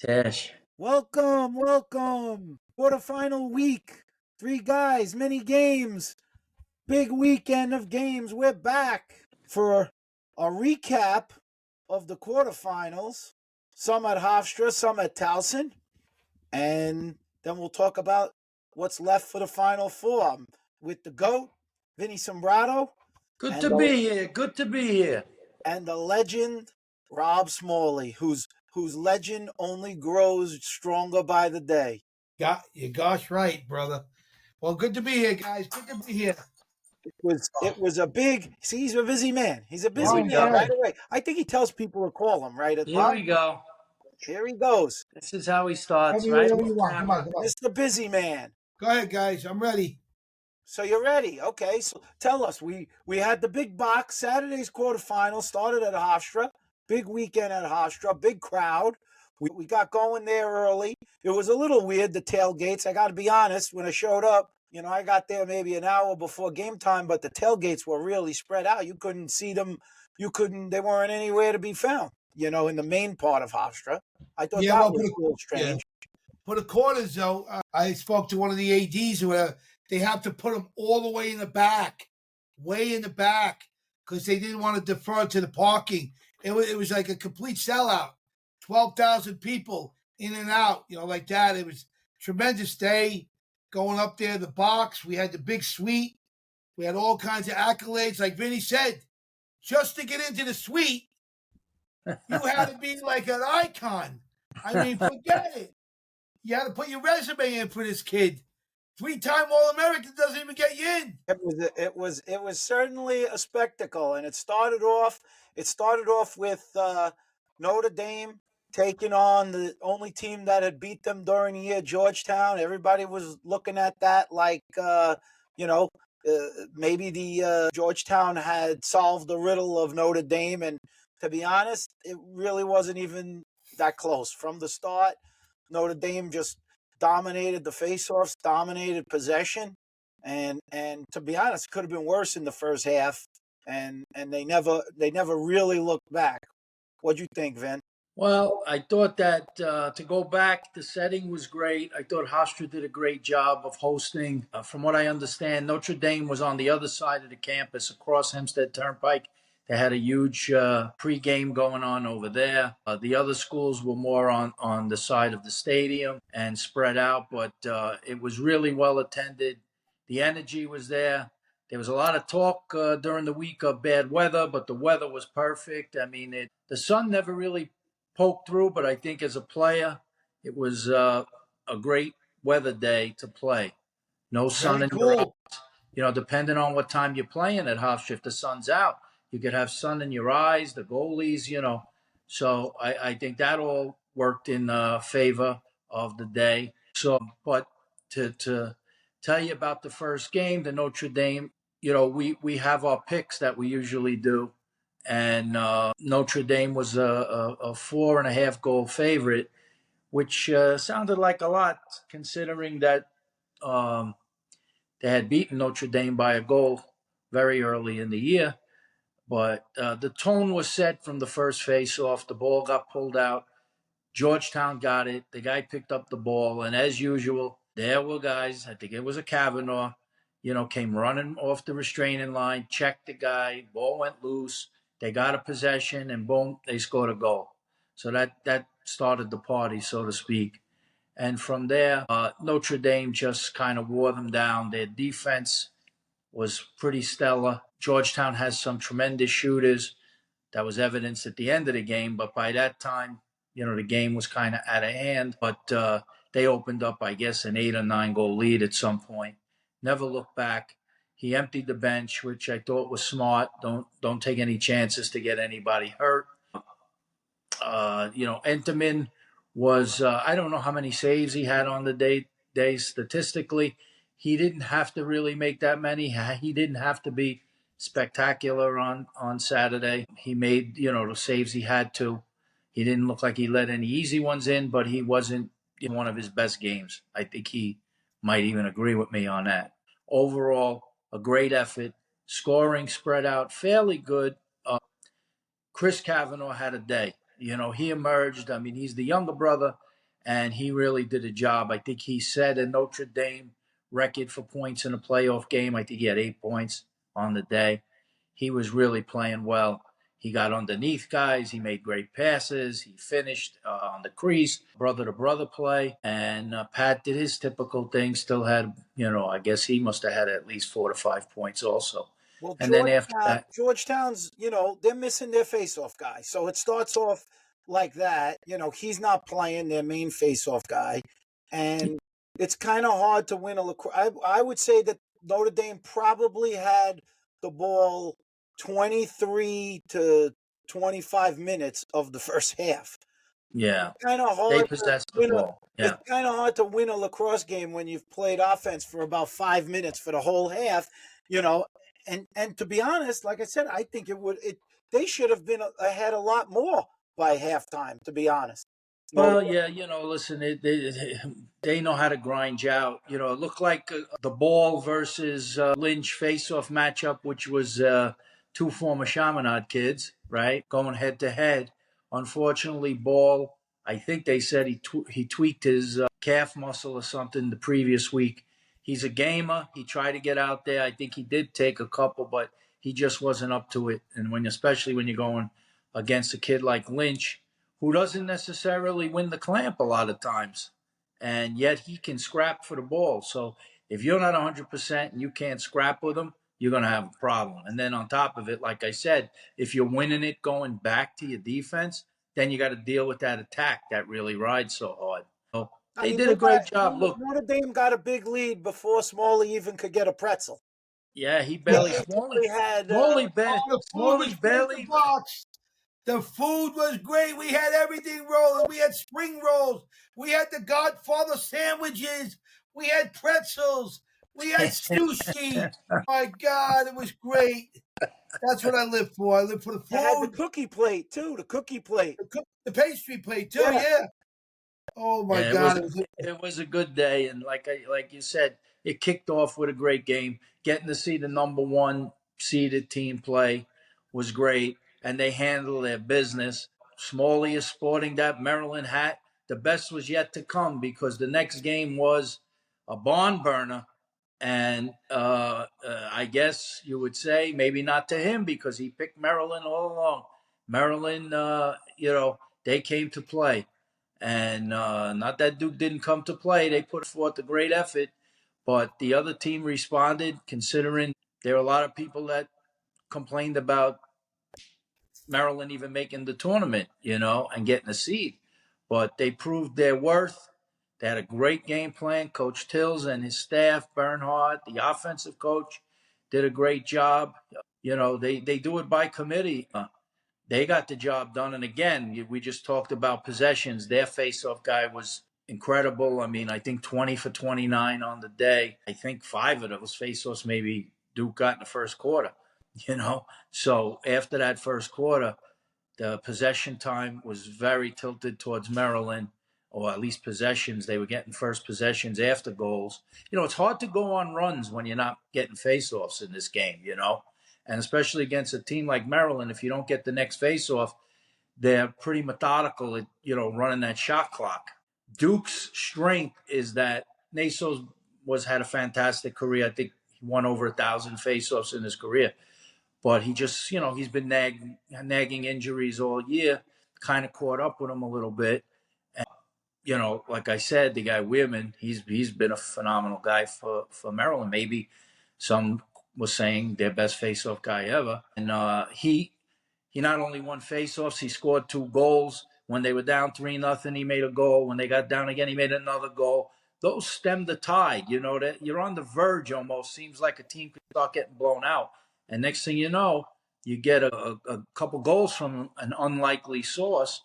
Tash. Welcome. Quarterfinal week. 3 guys, many games. Big weekend of games. We're back for a recap of the quarterfinals. Some at Hofstra, some at Towson. And then we'll talk about what's left for the Final Four with the GOAT, Vinny Sombrato. Good to be here. And the legend, Rob Smalley, whose legend only grows stronger by the day. You gosh right, brother. Well, good to be here, guys. Good to be here. It was a big. See, he's a busy man. He's a busy man go. right away. I think he tells people to call him right at Here we go. Here he goes, This is how he starts, Come right? on. Mr. Busy Man. Go ahead, guys. I'm ready. So you're ready, okay? So tell us. We had the big box. Saturday's quarterfinal started at Hofstra. Big weekend at Hofstra. Big crowd. We got going there early. It was a little weird, the tailgates. I got to be honest. When I showed up, I got there maybe an hour before game time, but the tailgates were really spread out. You couldn't see them. They weren't anywhere to be found, in the main part of Hofstra. I thought that was a little strange. Yeah. For the quarters, though, I spoke to one of the ADs who they have to put them all the way in the back, because they didn't want to defer to the parking. It was like a complete sellout. 12,000 people in and out, like that. It was a tremendous day going up there, the box. We had the big suite. We had all kinds of accolades. Like Vinny said, just to get into the suite, you had to be like an icon. I mean, forget it. You had to put your resume in for this kid. 3-time All-American doesn't even get you in. It was certainly a spectacle, and it started off with Notre Dame taking on the only team that had beat them during the year, Georgetown. Everybody was looking at that like, maybe the Georgetown had solved the riddle of Notre Dame. And to be honest, it really wasn't even that close. From the start, Notre Dame just dominated the faceoffs, dominated possession. And to be honest, it could have been worse in the first half. And they never really looked back. What'd you think, Vin? Well, I thought that to go back, the setting was great. I thought Hofstra did a great job of hosting. From what I understand, Notre Dame was on the other side of the campus across Hempstead Turnpike. They had a huge pregame going on over there. The other schools were more on the side of the stadium and spread out, but it was really well attended. The energy was there. There was a lot of talk during the week of bad weather, but the weather was perfect. I mean, the sun never really poked through, but I think as a player, it was a great weather day to play. No sun in your eyes. Depending on what time you're playing at Hofstra, if the sun's out, you could have sun in your eyes, the goalies, So I think that all worked in favor of the day. So, but to tell you about the first game, the Notre Dame, we have our picks that we usually do. And Notre Dame was a 4.5 goal favorite, which sounded like a lot considering that they had beaten Notre Dame by a goal very early in the year. But the tone was set from the first face-off. The ball got pulled out. Georgetown got it. The guy picked up the ball. And as usual, there were guys, I think it was a Kavanaugh, came running off the restraining line, checked the guy, ball went loose. They got a possession, and boom, they scored a goal. So that started the party, so to speak. And from there, Notre Dame just kind of wore them down. Their defense was pretty stellar. Georgetown has some tremendous shooters. That was evidenced at the end of the game. But by that time, the game was kind of out of hand. But they opened up, I guess, an 8 or 9 goal lead at some point. Never looked back. He emptied the bench, which I thought was smart. Don't take any chances to get anybody hurt. Enterman was, I don't know how many saves he had on the day statistically. He didn't have to really make that many. He didn't have to be spectacular on Saturday. He made, the saves he had to. He didn't look like he let any easy ones in, but he wasn't in one of his best games. I think he might even agree with me on that. Overall, a great effort. Scoring spread out fairly good. Chris Kavanaugh had a day. He emerged. I mean, he's the younger brother. and he really did a job. I think he set a Notre Dame record for points in a playoff game. I think he had 8 points on the day. He was really playing well. He got underneath guys. He made great passes. He finished on the crease, brother to brother play. And Pat did his typical thing. Still had, I guess he must have had at least 4 to 5 points also. Well, And then after that, Georgetown's, they're missing their face-off guy. So it starts off like that. He's not playing their main face-off guy. And it's kind of hard to win a lacrosse. I would say that Notre Dame probably had the ball 23 to 25 minutes of the first half. yeah, Kind of they hard to possessed the win ball. It's Yeah. kind of hard to win a lacrosse game when you've played offense for about 5 minutes for the whole half, you know. And to be honest, like I said, I think they should have been ahead a lot more by halftime. To be honest, no. Well, yeah, listen, they know how to grind you out. It looked like the Ball versus Lynch face-off matchup, which was two former Chaminade kids, right, going head to head. Unfortunately, Ball, I think they said he tweaked his calf muscle or something the previous week. He's a gamer. He tried to get out there. I think he did take a couple, but he just wasn't up to it. And especially when you're going against a kid like Lynch, who doesn't necessarily win the clamp a lot of times, and yet he can scrap for the ball. So if you're not 100% and you can't scrap with him, you're going to have a problem. And then on top of it, like I said, if you're winning it going back to your defense, then you got to deal with that attack that really rides so hard. So I they mean, did a great job. Look, Notre Dame got a big lead before Smalley even could get a pretzel. yeah, he They barely basically had The food was Smalley great in the barely. box. The food was great. We had everything rolling. We had spring rolls. We had the Godfather sandwiches. We had pretzels. We had sushi. My God, it was great. That's what I live for. I live for the they had the food, cookie plate too. The cookie plate. the pastry plate too. Yeah. Yeah. Oh my Yeah, it was God, it was a good day, and like you said, it kicked off with a great game. Getting to see the number one seeded team play was great, and they handled their business. Smalley is sporting that Maryland hat. The best was yet to come because the next game was a barn burner, and I guess you would say maybe not to him because he picked Maryland all along. Maryland, they came to play. And not that Duke didn't come to play. They put forth a great effort, but the other team responded, considering there were a lot of people that complained about Maryland even making the tournament, and getting a seed. But they proved their worth. They had a great game plan. Coach Tills and his staff, Bernhard, the offensive coach, did a great job. They do it by committee. They got the job done. And again, we just talked about possessions. Their face-off guy was incredible. I mean, I think 20 for 29 on the day. I think 5 of those face-offs maybe Duke got in the first quarter, So after that first quarter, the possession time was very tilted towards Maryland, or at least possessions. They were getting first possessions after goals. It's hard to go on runs when you're not getting face-offs in this game, and especially against a team like Maryland, if you don't get the next face-off, they're pretty methodical at, running that shot clock. Duke's strength is that Nasos had a fantastic career. I think he won over 1,000 face-offs in his career. But he just, he's been nagging injuries all year, kind of caught up with him a little bit. And, like I said, the guy Weirman, he's been a phenomenal guy for Maryland. Maybe some was saying their best face-off guy ever. And he not only won face-offs, he scored 2 goals. When they were down 3-0, he made a goal. When they got down again, he made another goal. Those stemmed the tide. That you're on the verge almost. Seems like a team could start getting blown out. And next thing you know, you get a couple goals from an unlikely source,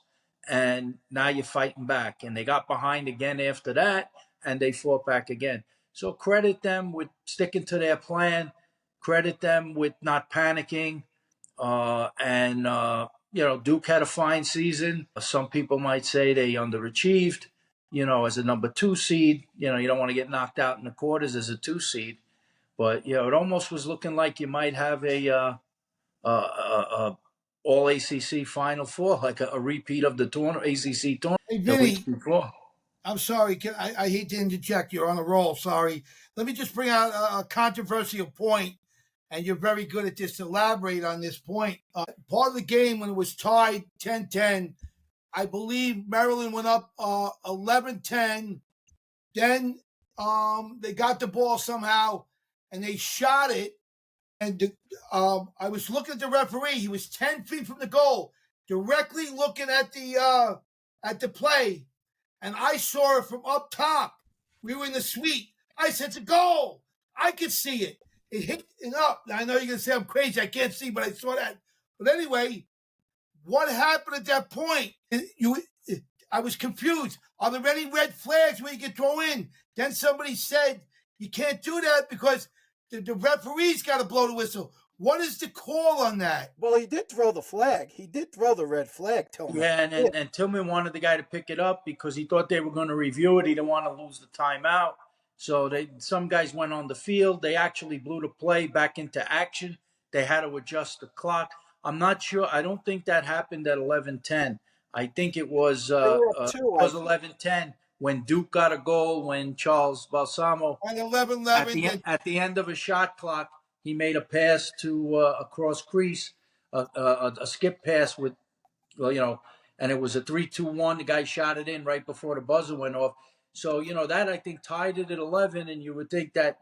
and now you're fighting back. And they got behind again after that, and they fought back again. So credit them with sticking to their plan. Credit them with not panicking. Duke had a fine season. Some people might say they underachieved, as a number 2 seed. You don't want to get knocked out in the quarters as a 2 seed. But, it almost was looking like you might have a all ACC Final Four, like a repeat of the ACC tournament hey the week Vinny, before. I'm sorry. I hate to interject. You're on a roll. Sorry. Let me just bring out a controversial point, and you're very good at this. Elaborate on this point. Part of the game when it was tied 10-10, I believe Maryland went up 11-10. Then they got the ball somehow, and they shot it. And I was looking at the referee. He was 10 feet from the goal, directly looking at the play, and I saw it from up top. We were in the suite. I said, "It's a goal." I could see it. It hit it up. I know you're gonna say I'm crazy. I can't see, but I saw that. But anyway, what happened at that point? I was confused. Are there any red flags where you can throw in? Then somebody said you can't do that because the referee's got to blow the whistle. What is the call on that? Well, he did throw the flag. He did throw the red flag, Tillman. Yeah, and Tillman wanted the guy to pick it up because he thought they were going to review it. He didn't want to lose the timeout. So some guys went on the field. They actually blew the play back into action. They had to adjust the clock. I'm not sure. I don't think that happened at 11:10. I think it was They were up two. 11:10 when Duke got a goal, when Charles Balsamo On 11-11, at the end of a shot clock, he made a pass to a cross crease, a skip pass with, well, and it was a 3-2-1. The guy shot it in right before the buzzer went off. So, that I think tied it at 11, and you would think that,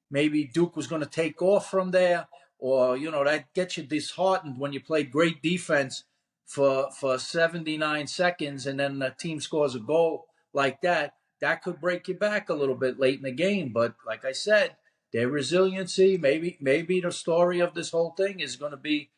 maybe Duke was going to take off from there, or, that gets you disheartened when you play great defense for 79 seconds and then the team scores a goal like that. That could break you back a little bit late in the game. But like I said, their resiliency, maybe the story of this whole thing is going to be,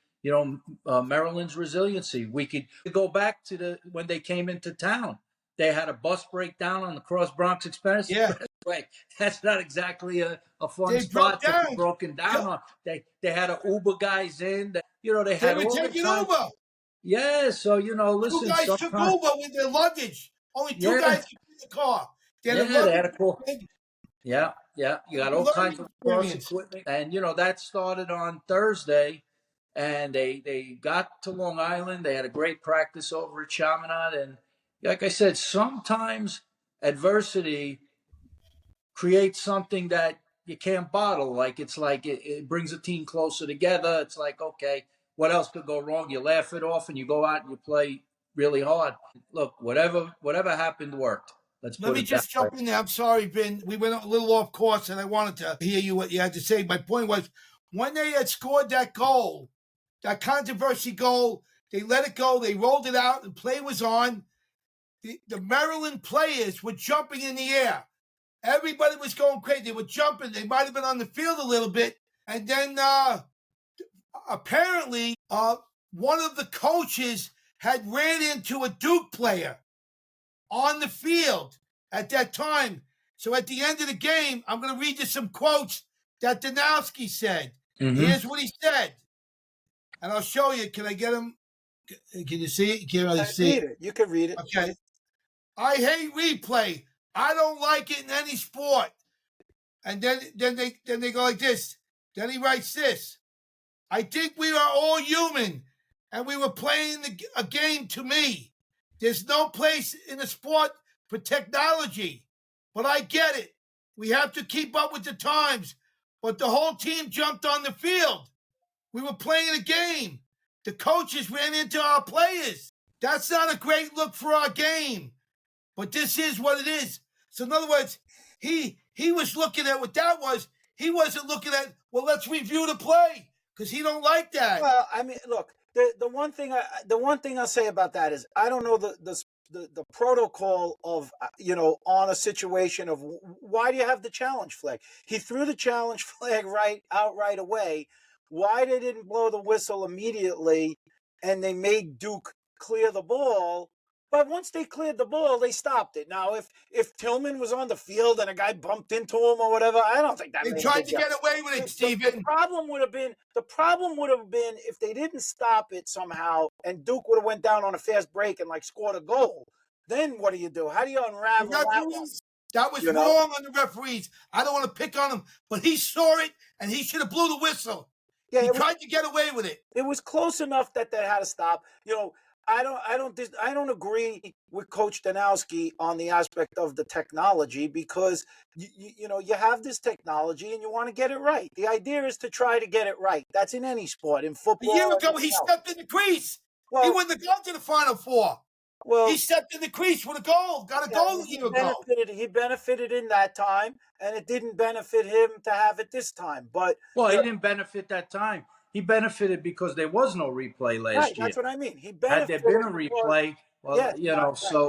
Maryland's resiliency. We could go back to when they came into town. They had a bus breakdown on the Cross Bronx Expressway. Yeah. That's not exactly a fun They spot broke to down. be broken down on. They had a Uber guys in. They They had were all taking the time. Uber. Yeah, so listen. Two guys took Uber with their luggage. Only two guys could in the car. They had they had a cool. luggage. Yeah. You got all kinds of cross equipment, and that started on Thursday, and they got to Long Island. They had a great practice over at Chaminade, and like I said, sometimes adversity creates something that you can't bottle. Like it brings a team closer together. It's like, okay, what else could go wrong? You laugh it off and you go out and you play really hard. Look, whatever happened worked. Let me just jump in there. I'm sorry, Ben. We went a little off course, and I wanted to hear you what you had to say. My point was, when they had scored that goal, that controversy goal, they let it go. They rolled it out. The play was on. The Maryland players were jumping in the air. Everybody was going crazy. They were jumping. They might have been on the field a little bit. And then apparently one of the coaches had ran into a Duke player on the field at that time. So at the end of the game, I'm going to read you some quotes that Danowski said. Mm-hmm. Here's what he said. And I'll show you. Can I get him? Can you see it? You can't really see it. You can read it. Okay. I hate replay. I don't like it in any sport. And then they go like this. Then he writes this. I think we are all human, and we were playing a game to me. There's no place in the sport for technology, but I get it. We have to keep up with the times, but the whole team jumped on the field. We were playing a game. The coaches ran into our players. That's not a great look for our game, but this is what it is. So in other words, he was looking at what that was. He wasn't looking at, well, let's review the play because he don't like that. Well, I mean, look, the one thing I'll say about that is I don't know the protocol of on a situation of why do you have the challenge flag? He threw the challenge flag right away. Why they didn't blow the whistle immediately and they made Duke clear the ball? But once they cleared the ball, they stopped it. Now, if Tillman was on the field and a guy bumped into him or whatever, I don't think that. They tried to get away with it, Stephen. The problem would have been if they didn't stop it somehow, and Duke would have went down on a fast break and scored a goal. Then what do? How do you unravel that one? That was wrong on the referees. I don't want to pick on him, but he saw it and he should have blew the whistle. Yeah, he tried to get away with it. It was close enough that they had to stop. I don't agree with Coach Danowski on the aspect of the technology because you have this technology and you want to get it right. The idea is to try to get it right. That's in any sport, in A year football. ago, he stepped in the crease. He Well, wouldn't have gone to the Final Four. He well, stepped in the crease with a goal. Got a yeah, goal a year ago. he benefited in that time, and it didn't benefit him to have it this time. But Well, he the, didn't benefit that time. He benefited because there was no replay right, last year. that's what I mean. He Had there been benefited a because replay, well, yes, right, right.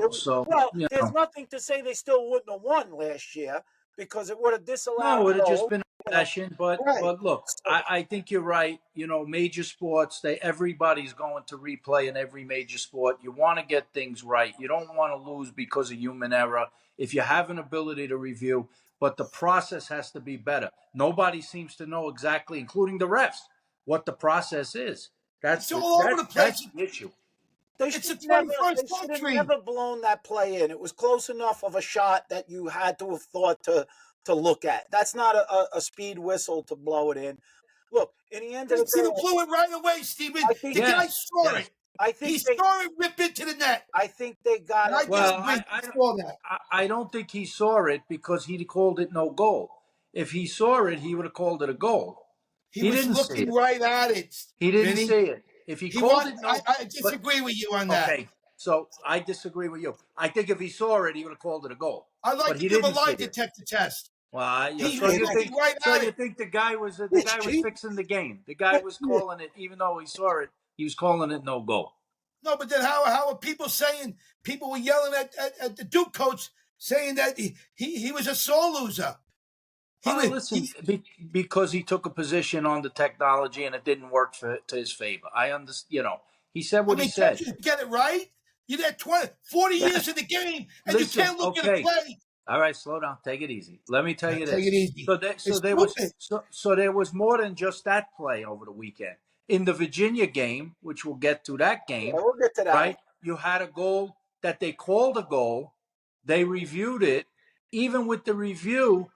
Well, there's nothing to say they still wouldn't have won last year because it would have disallowed no, a it would have just goal. been a possession. But Right. but look, So, I think you're right. Major sports, everybody's going to replay in every major sport. You want to get things right. You don't want to lose because of human error. If you have an ability to review, but the process has to be better. Nobody seems to know exactly, including the refs, what the process is. That's It's all over the that's place. the issue. It's the 21st they should have century. never blown that play in. It was close enough of a shot that you had to have thought to look at. That's not a speed whistle to blow it in. Look, in the end of They the should have day, blew it right away, Steven. I think The guy Yes, saw yes. it. I He think they saw it rip into the net. I think they got And it I Well, right. disagree. He saw that. I don't think he saw it because he called it no goal. If he saw it, he would have called it a goal. He He was didn't see looking it. right at it, He didn't Vinny. see it. If he He called was. it no, I but disagree with you on that. okay. So I disagree with you. I think if he saw it, he would have called it a goal. I'd like But to he give a didn't see lie it. detector test. Well, He so was you looking think right at it. the guy was It's cheap. fixing the game. The guy was calling it, even though he saw it, he was calling it no goal. No, but then how are people saying? People were yelling at the Duke coach saying that he was a sore loser. Well, listen, because he took a position on the technology and it didn't work to his favor. I understand. He said I what he mean, can't said. you get it right? You had 40 years in the game, and you Listen, can't look at a okay, play. all right, slow down, take it easy. Let me tell you Take this. it easy. So It's there was stupid. there was more than just that play over the weekend. In the Virginia game, which we'll get to that Yeah, game, we'll get to that one. right? You had a goal that they called a goal. They reviewed it. Even with the review,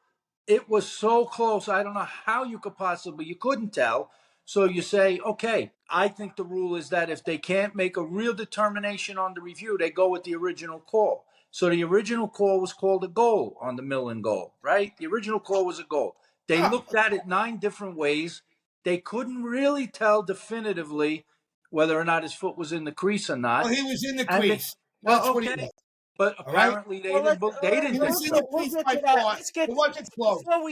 it was so close. I don't know how you couldn't tell. So you say, okay, I think the rule is that if they can't make a real determination on the review, they go with the original call. So the original call was called a goal on the Millen goal, right? The original call was a goal. They Ah, looked at it 9 different ways. They couldn't really tell definitively whether or not his foot was in the crease or well, not. he was in the And crease. well, That's what he okay, was. but All right. apparently Well, they He didn't was in think the so. we'll crease get by to that. far. It wasn't close. Before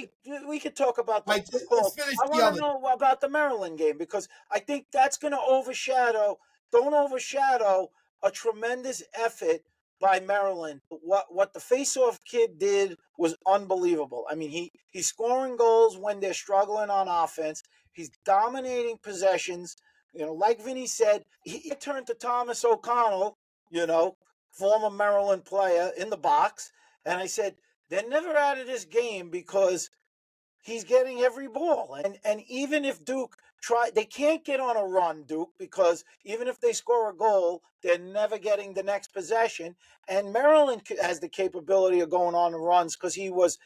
we could talk about All the right, let's calls. finish I the want other. to know about the Maryland game because I think that's going to overshadow. Don't overshadow a tremendous effort by Maryland. What the face-off kid did was unbelievable. I mean, he's scoring goals when they're struggling on offense. He's dominating possessions. Like Vinny said, he turned to Thomas O'Connell. You know, former Maryland player in the box, and I said they're never out of this game because he's getting every ball. And even if Duke they can't get on a run, Duke, because even if they score a goal, they're never getting the next possession. And Maryland has the capability of going on runs because he was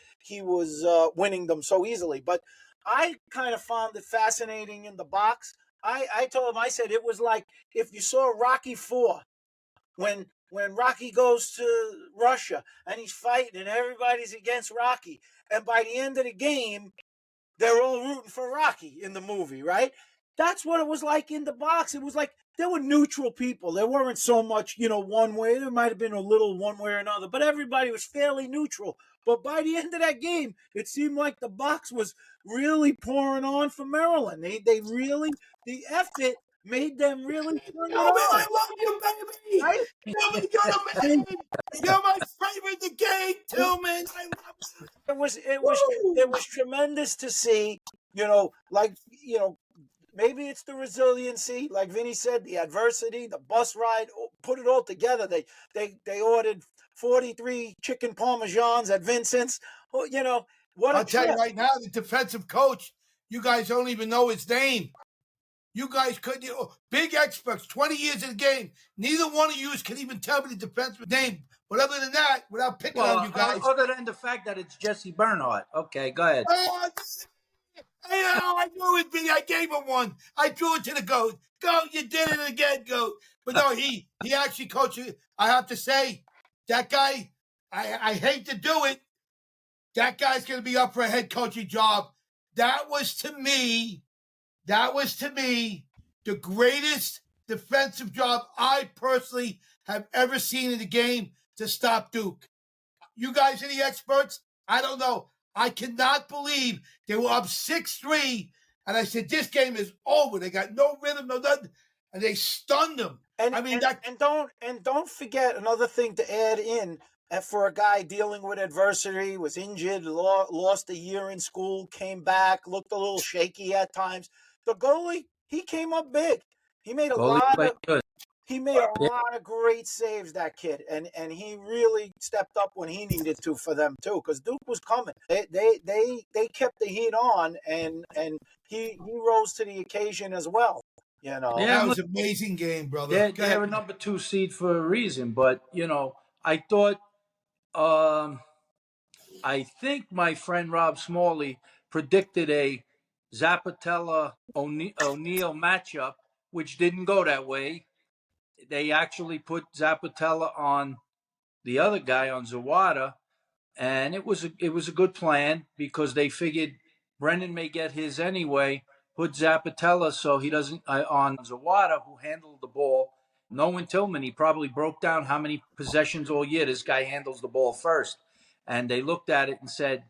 winning them so easily. But I kind of found it fascinating in the box. I told him, I said it was like if you saw Rocky Four when Rocky goes to Russia and he's fighting and everybody's against Rocky. And by the end of the game, they're all rooting for Rocky in the movie, right? That's what it was like in the box. It was like there were neutral people. There weren't so much, one way. There might have been a little one way or another, but everybody was fairly neutral. But by the end of that game, it seemed like the box was really pouring on for Maryland. They really, the effort made them really turn it Tillman, on, I love you, baby. right? Tillman, you're the man. You're my favorite in the game, Tillman. I love you. It was it was Woo! it was tremendous to see. Like maybe it's the resiliency, like Vinny said, the adversity, the bus ride, put it all together. They ordered 43 chicken parmesans at Vincent's. What a I'll tell you trip! right now, the defensive coach, you guys don't even know his name. You guys could, big experts, 20 years in the game. Neither one of you can even tell me the defenseman's name. But other than that, without picking on Well, you guys, other than the fact that it's Jesse Bernhardt. Okay, go ahead. oh, I knew it, Vinny. I gave him one. I threw it to the goat. Goat, you did it again, goat. But no, he actually coached it. I have to say, that guy, I hate to do it. That guy's going to be up for a head coaching job. That was to me the greatest defensive job I personally have ever seen in the game to stop Duke. You guys are the experts. I don't know. I cannot believe they were up 6-3. And I said, this game is over. They got no rhythm, no nothing. And they stunned them. And don't forget another thing to add in. And for a guy dealing with adversity, was injured, lost a year in school, came back, looked a little shaky at times. The goalie, he came up big. He made a Goalie lot played of good. he made a Yeah. lot of great saves, that kid, and he really stepped up when he needed to for them too, because Duke was coming. They kept the heat on, and he rose to the occasion as well. You know. Yeah, That and was look, an amazing game, brother. Go they're ahead. a number 2 seed for a reason. But I thought, um, I think my friend Rob Smalley predicted a Zappatella O'Neal matchup, which didn't go that way. They actually put Zappatella on the other guy, on Zawada, and it was a good plan because they figured Brennan may get his anyway. Put Zappatella so he doesn't on Zawada, who handled the ball. Knowing Tillman, he probably broke down how many possessions all year this guy handles the ball first, and they looked at it and said,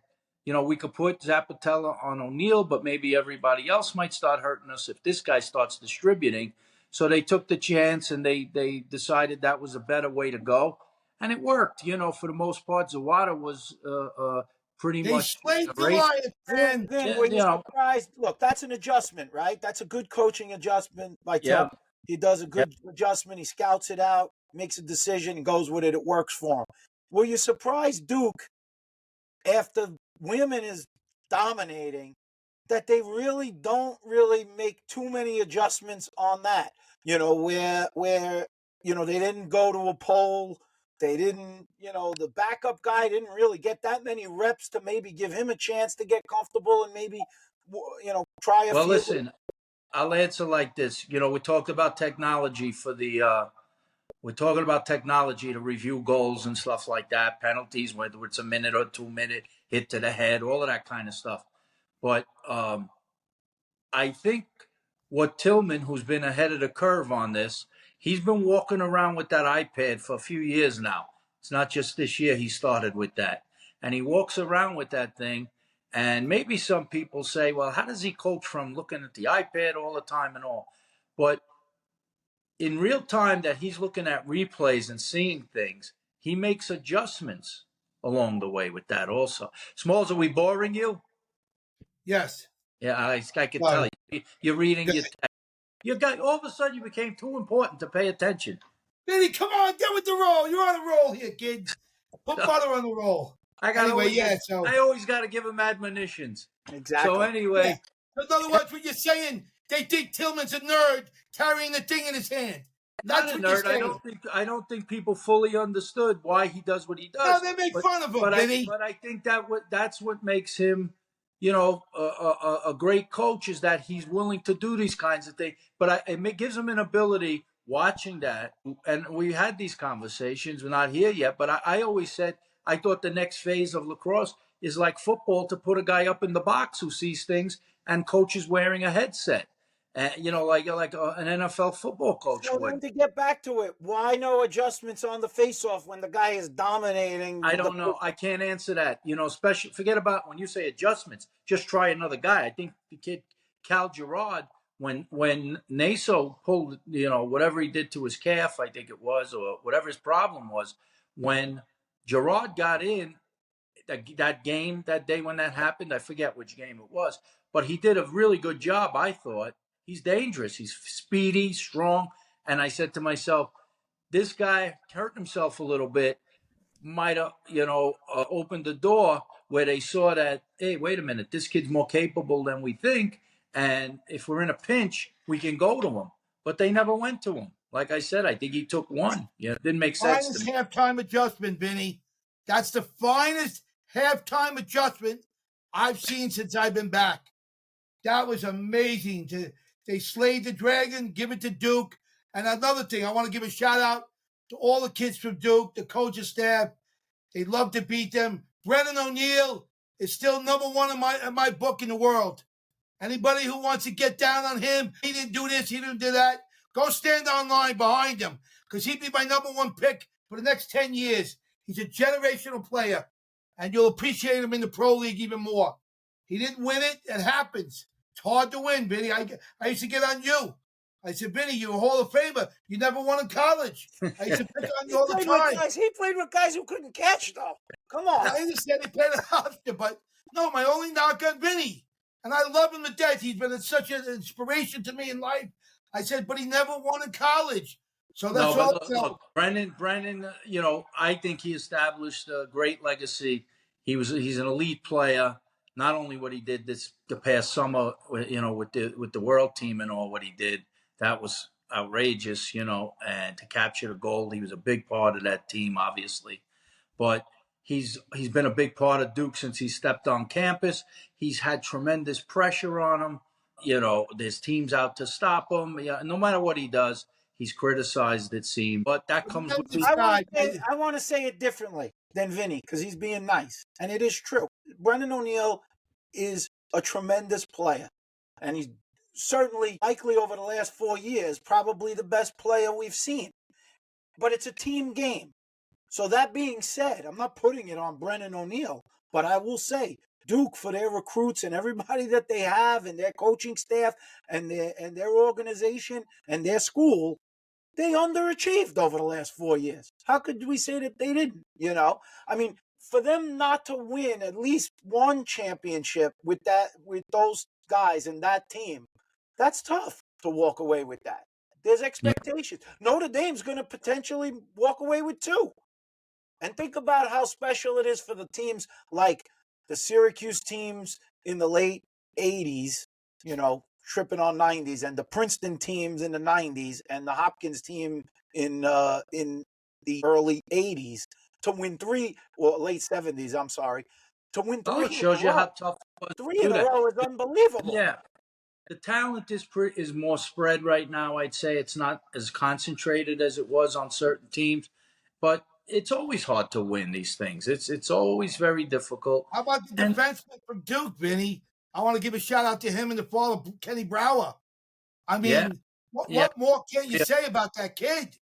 we could put Zappatella on O'Neal, but maybe everybody else might start hurting us if this guy starts distributing. So they took the chance and they decided that was a better way to go, and it worked. For the most part, Zawada was pretty They much slayed the erased. Lions, Vin, man. Vin, Yeah, were you surprised? Look, that's an adjustment, right? That's a good coaching adjustment by yeah, Tillman. He does a yeah. good adjustment. He scouts it out, makes a decision, and goes with it. It works for him. Were you surprised, Duke, after women is dominating, that they really don't really make too many adjustments on that? Where they didn't go to a poll. They didn't, the backup guy didn't really get that many reps to maybe give him a chance to get comfortable and maybe, try a Well, few. listen, I'll answer like this. We talked about technology for the. We're talking about technology to review goals and stuff like that, penalties, whether it's a minute or 2 minute hit to the head, all of that kind of stuff. But I think what Tillman, who's been ahead of the curve on this, he's been walking around with that iPad for a few years now. It's not just this year he started with that. And he walks around with that thing. And maybe some people say, well, how does he coach from looking at the iPad all the time and all? But in real time that he's looking at replays and seeing things, he makes adjustments along the way with that also. Smalls, are we boring you? Yes. Yeah, I could tell Sorry. you. You're reading your text. You got all of a sudden you became too important to pay attention. Vinny, come on, get with the roll. You're on a roll here, kid. Put butter on the roll. Anyway, yeah, so. I always got to give him admonitions. Exactly. So anyway, In other words, what you're saying, they think Tillman's a nerd carrying the thing in his hand. not That's a what you're nerd. saying. I don't think people fully understood why he does what he No, does. they make But fun of him, but Vinny. I think that's what makes him, a great coach, is that he's willing to do these kinds of things. But it gives him an ability watching that. And we had these conversations. We're not here yet, but I always said I thought the next phase of lacrosse is like football, to put a guy up in the box who sees things and coaches wearing a headset. Like an NFL football coach So would. then to get back to it, why no adjustments on the face-off when the guy is dominating I the don't know. I can't answer that. Especially forget about when you say adjustments. Just try another guy. I think the kid Cal Gerard, when Naso pulled, whatever he did to his calf, I think it was, or whatever his problem was, when Gerard got in that game that day when that happened, I forget which game it was, but he did a really good job. I thought he's dangerous. He's speedy, strong, and I said to myself, this guy hurt himself a little bit, might have, opened the door where they saw that, hey, wait a minute, this kid's more capable than we think. And if we're in a pinch, we can go to him. But they never went to him. Like I said, I think he took one. It didn't make sense to Finest me. halftime adjustment, Vinny. That's the finest halftime adjustment I've seen since I've been back. That was amazing. They slayed the dragon, give it to Duke. And another thing, I want to give a shout out to all the kids from Duke, the coaching staff. They love to beat them. Brennan O'Neill is still number one in my book in the world. Anybody who wants to get down on him, he didn't do this, he didn't do that, go stand online behind him because he'd be my number one pick for the next 10 years. He's a generational player, and you'll appreciate him in the pro league even more. He didn't win it. It happens. It's hard to win, Vinny. I used to get on you. I said, Vinny, you're a Hall of Famer. You never won in college. I used to pick on you all the time. He played with guys who couldn't catch, though. Come on. I understand he played after, but no, my only knock on Vinny. And I love him to death. He's been such an inspiration to me in life. I said, but he never won in college. So that's all. Look, Brennan, I think he established a great legacy. He's an elite player. Not only what he did the past summer, with the world team and all what he did, that was outrageous, and to capture the gold, he was a big part of that team, obviously. But he's been a big part of Duke since he stepped on campus. He's had tremendous pressure on him. There's teams out to stop him. Yeah, no matter what he does, he's criticized, it seems. But that comes with the I want to say it differently than Vinny because he's being nice. And it is true. Brennan O'Neill is a tremendous player. And he's certainly, likely over the last 4 years, probably the best player we've seen. But it's a team game. So that being said, I'm not putting it on Brennan O'Neill, but I will say Duke, for their recruits and everybody that they have and their coaching staff and their organization and their school, they underachieved over the last 4 years. How could we say that they didn't? I mean, for them not to win at least one championship with those guys and that team, that's tough to walk away with that. There's expectations. Notre Dame's going to potentially walk away with 2. And think about how special it is for the teams like the Syracuse teams in the late 80s, tripping on 90s, and the Princeton teams in the 90s, and the Hopkins team in the early 80s to win 3, or late 70s, I'm sorry, to win 3. It shows you how tough it was. 3 in a row is unbelievable. Yeah. The talent is more spread right now. I'd say it's not as concentrated as it was on certain teams, but it's always hard to win these things. It's always very difficult. How about the defenseman from Duke, Vinny? I want to give a shout out to him and the fall of Kenny Brower. I mean, what more can you say about that kid?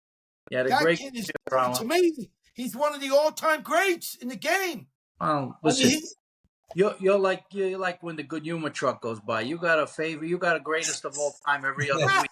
Yeah, that great kid is amazing. He's one of the all-time greats in the game. Listen, you're like when the good humor truck goes by. You got a greatest of all time every other week.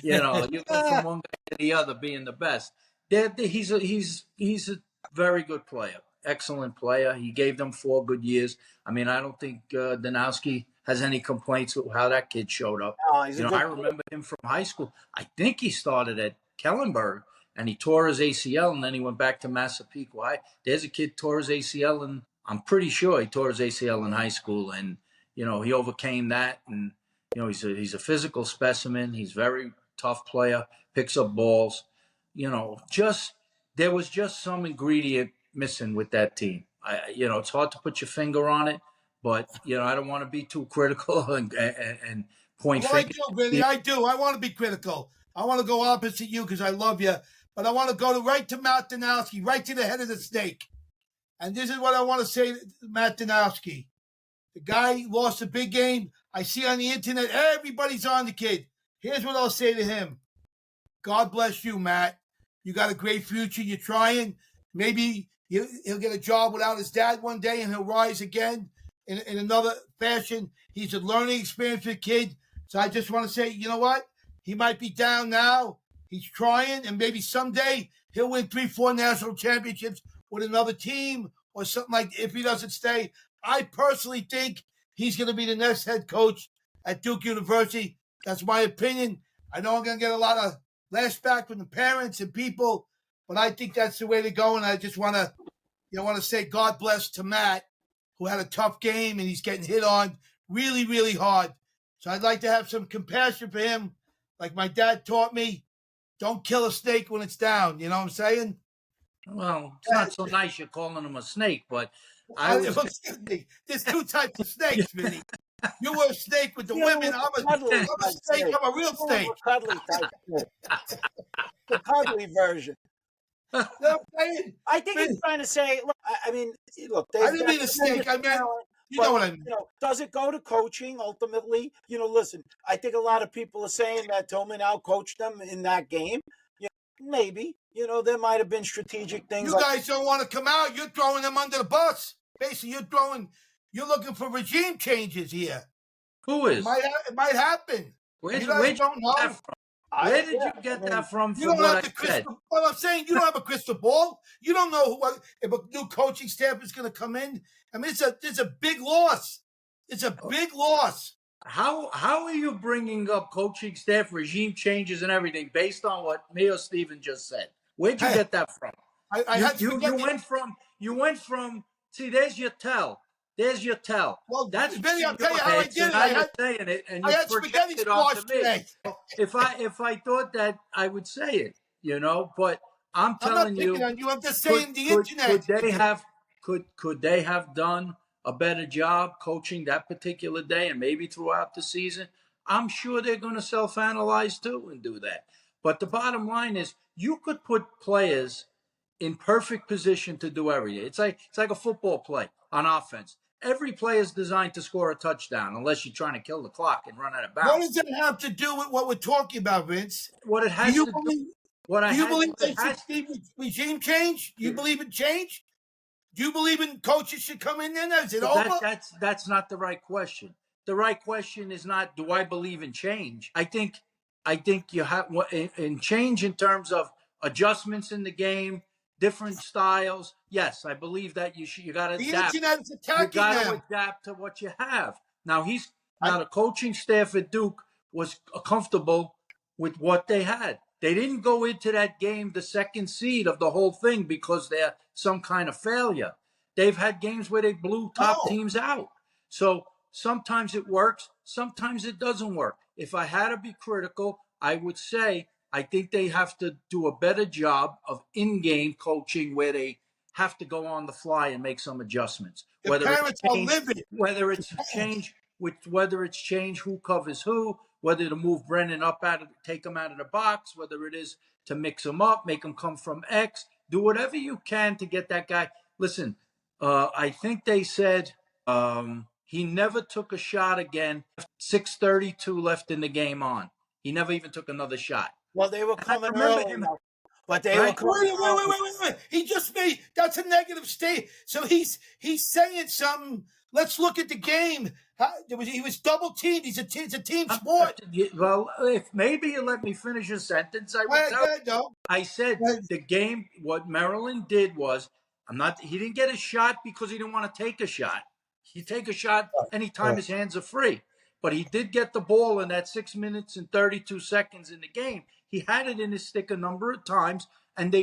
You go from one guy to the other being the best. He's a very good player, excellent player. He gave them 4 good years. I mean, I don't think Danowski has any complaints with how that kid showed up. I remember him from high school. I think he started at Kellenberg and he tore his ACL and then he went back to Massapequa. There's a kid tore his ACL and I'm pretty sure he tore his ACL in high school and he overcame that and he's a physical specimen. He's a very tough player, picks up balls. There was just some ingredient missing with that team. It's hard to put your finger on it, but I don't want to be too critical and point fingers. I do, Vinny. I do. I want to be critical. I want to go opposite you because I love you, but I want to go right to Matt Danowski, right to the head of the snake. And this is what I want to say to Matt Danowski. The guy lost a big game. I see on the internet, everybody's on the kid. Here's what I'll say to him. God bless you, Matt. You got a great future. You're trying. Maybe he'll get a job without his dad one day and he'll rise again in another fashion. He's a learning experience for a kid. So I just want to say, you know what? He might be down now. He's trying, and maybe someday he'll win 3-4 national championships with another team or something like that if he doesn't stay. I personally think he's going to be the next head coach at Duke University. That's my opinion. I know I'm going to get a lot of lashback from the parents and people, but I think that's the way to go. And I just want to say God bless to Matt, who had a tough game and he's getting hit on really, really hard. So I'd like to have some compassion for him. Like my dad taught me, don't kill a snake when it's down. You know what I'm saying? Well, it's not so nice you're calling him a snake, but there's 2 types of snakes, Vinny. You were a snake with the You know, women. cuddly I'm a type snake. snake. I'm a real You know, snake. a cuddly type snake. The cuddly version. You know what I'm saying? I think he's Man, trying to say, look, I mean, look, I they've didn't got mean a tremendous snake. I meant, talent, you know but what I mean. does it go to coaching ultimately? Listen, I think a lot of people are saying that Tillman outcoached them in that game. Maybe, there might have been strategic things You like, guys don't want to come out. You're throwing them under the bus. Basically, you're looking for regime changes here. Who It is? might happen. You guys Where'd you don't get that know. from? I, Where did yeah, you get I mean, that from? You From don't what have I the said? crystal. Well, I'm saying you don't have a crystal ball. You don't know if a new coaching staff is going to come in. I mean, it's a big loss. It's a big loss. How are you bringing up coaching staff, regime changes, and everything based on what Mayo Steven just said? Where'd you Hey, get that from? I You had you you spaghetti. went from see. There's your tell. There's your tell. Well, That's Vinny, in I'll tell your you how I head. So did it. now you're saying it, and I you had project spaghetti it onto squash me. today. If I thought that, I would say it. But I'm I'm not telling picking you, on you. I'm just could saying the could internet. could they have could they have done a better job coaching that particular day and maybe throughout the season? I'm sure they're going to self-analyze too and do that. But the bottom line is, you could put players in perfect position to do everything. It's like a football play on offense. Every play is designed to score a touchdown, unless you're trying to kill the clock and run out of What bounds. does that have to do with what we're talking about, Vince? What it Do has you to do, believe? what I Do you had, believe what it there should has be regime change? Do you believe in change? Do you believe in coaches should come in there? Is it Well, over? that's not the right question. The right question is not, do I believe in change? I think you have in change in terms of adjustments in the game, different styles. Yes, I believe that you got to The adapt. internet is You attacking got to them. adapt to what you have. Now I, the coaching staff at Duke was comfortable with what they had. They didn't go into that game the second seed of the whole thing because they're some kind of failure. They've had games where they blew top no. teams out. So sometimes it works, sometimes it doesn't work. If I had to be critical, I would say I think they have to do a better job of in-game coaching where they have to go on the fly and make some adjustments. The parents are livid. Whether it's change who covers who, whether to move Brennan up take him out of the box, whether it is to mix him up, make him come from X, do whatever you can to get that guy. Listen, I think they said he never took a shot again. 6:32 left in the game on. He never even took another shot. well, they were And I coming remember early, him, but they were right? coming early. Wait. He just made that's a negative state. So he's saying something. Let's look at the game. He was double teamed. It's a team sport. Well, if maybe you let me finish a sentence, I All would right, tell go you. ahead, no. I said the game, what Maryland did was, he didn't get a shot because he didn't want to take a shot. He take a shot anytime his hands are free. But he did get the ball in that 6 minutes and 32 seconds in the game. He had it in his stick a number of times, and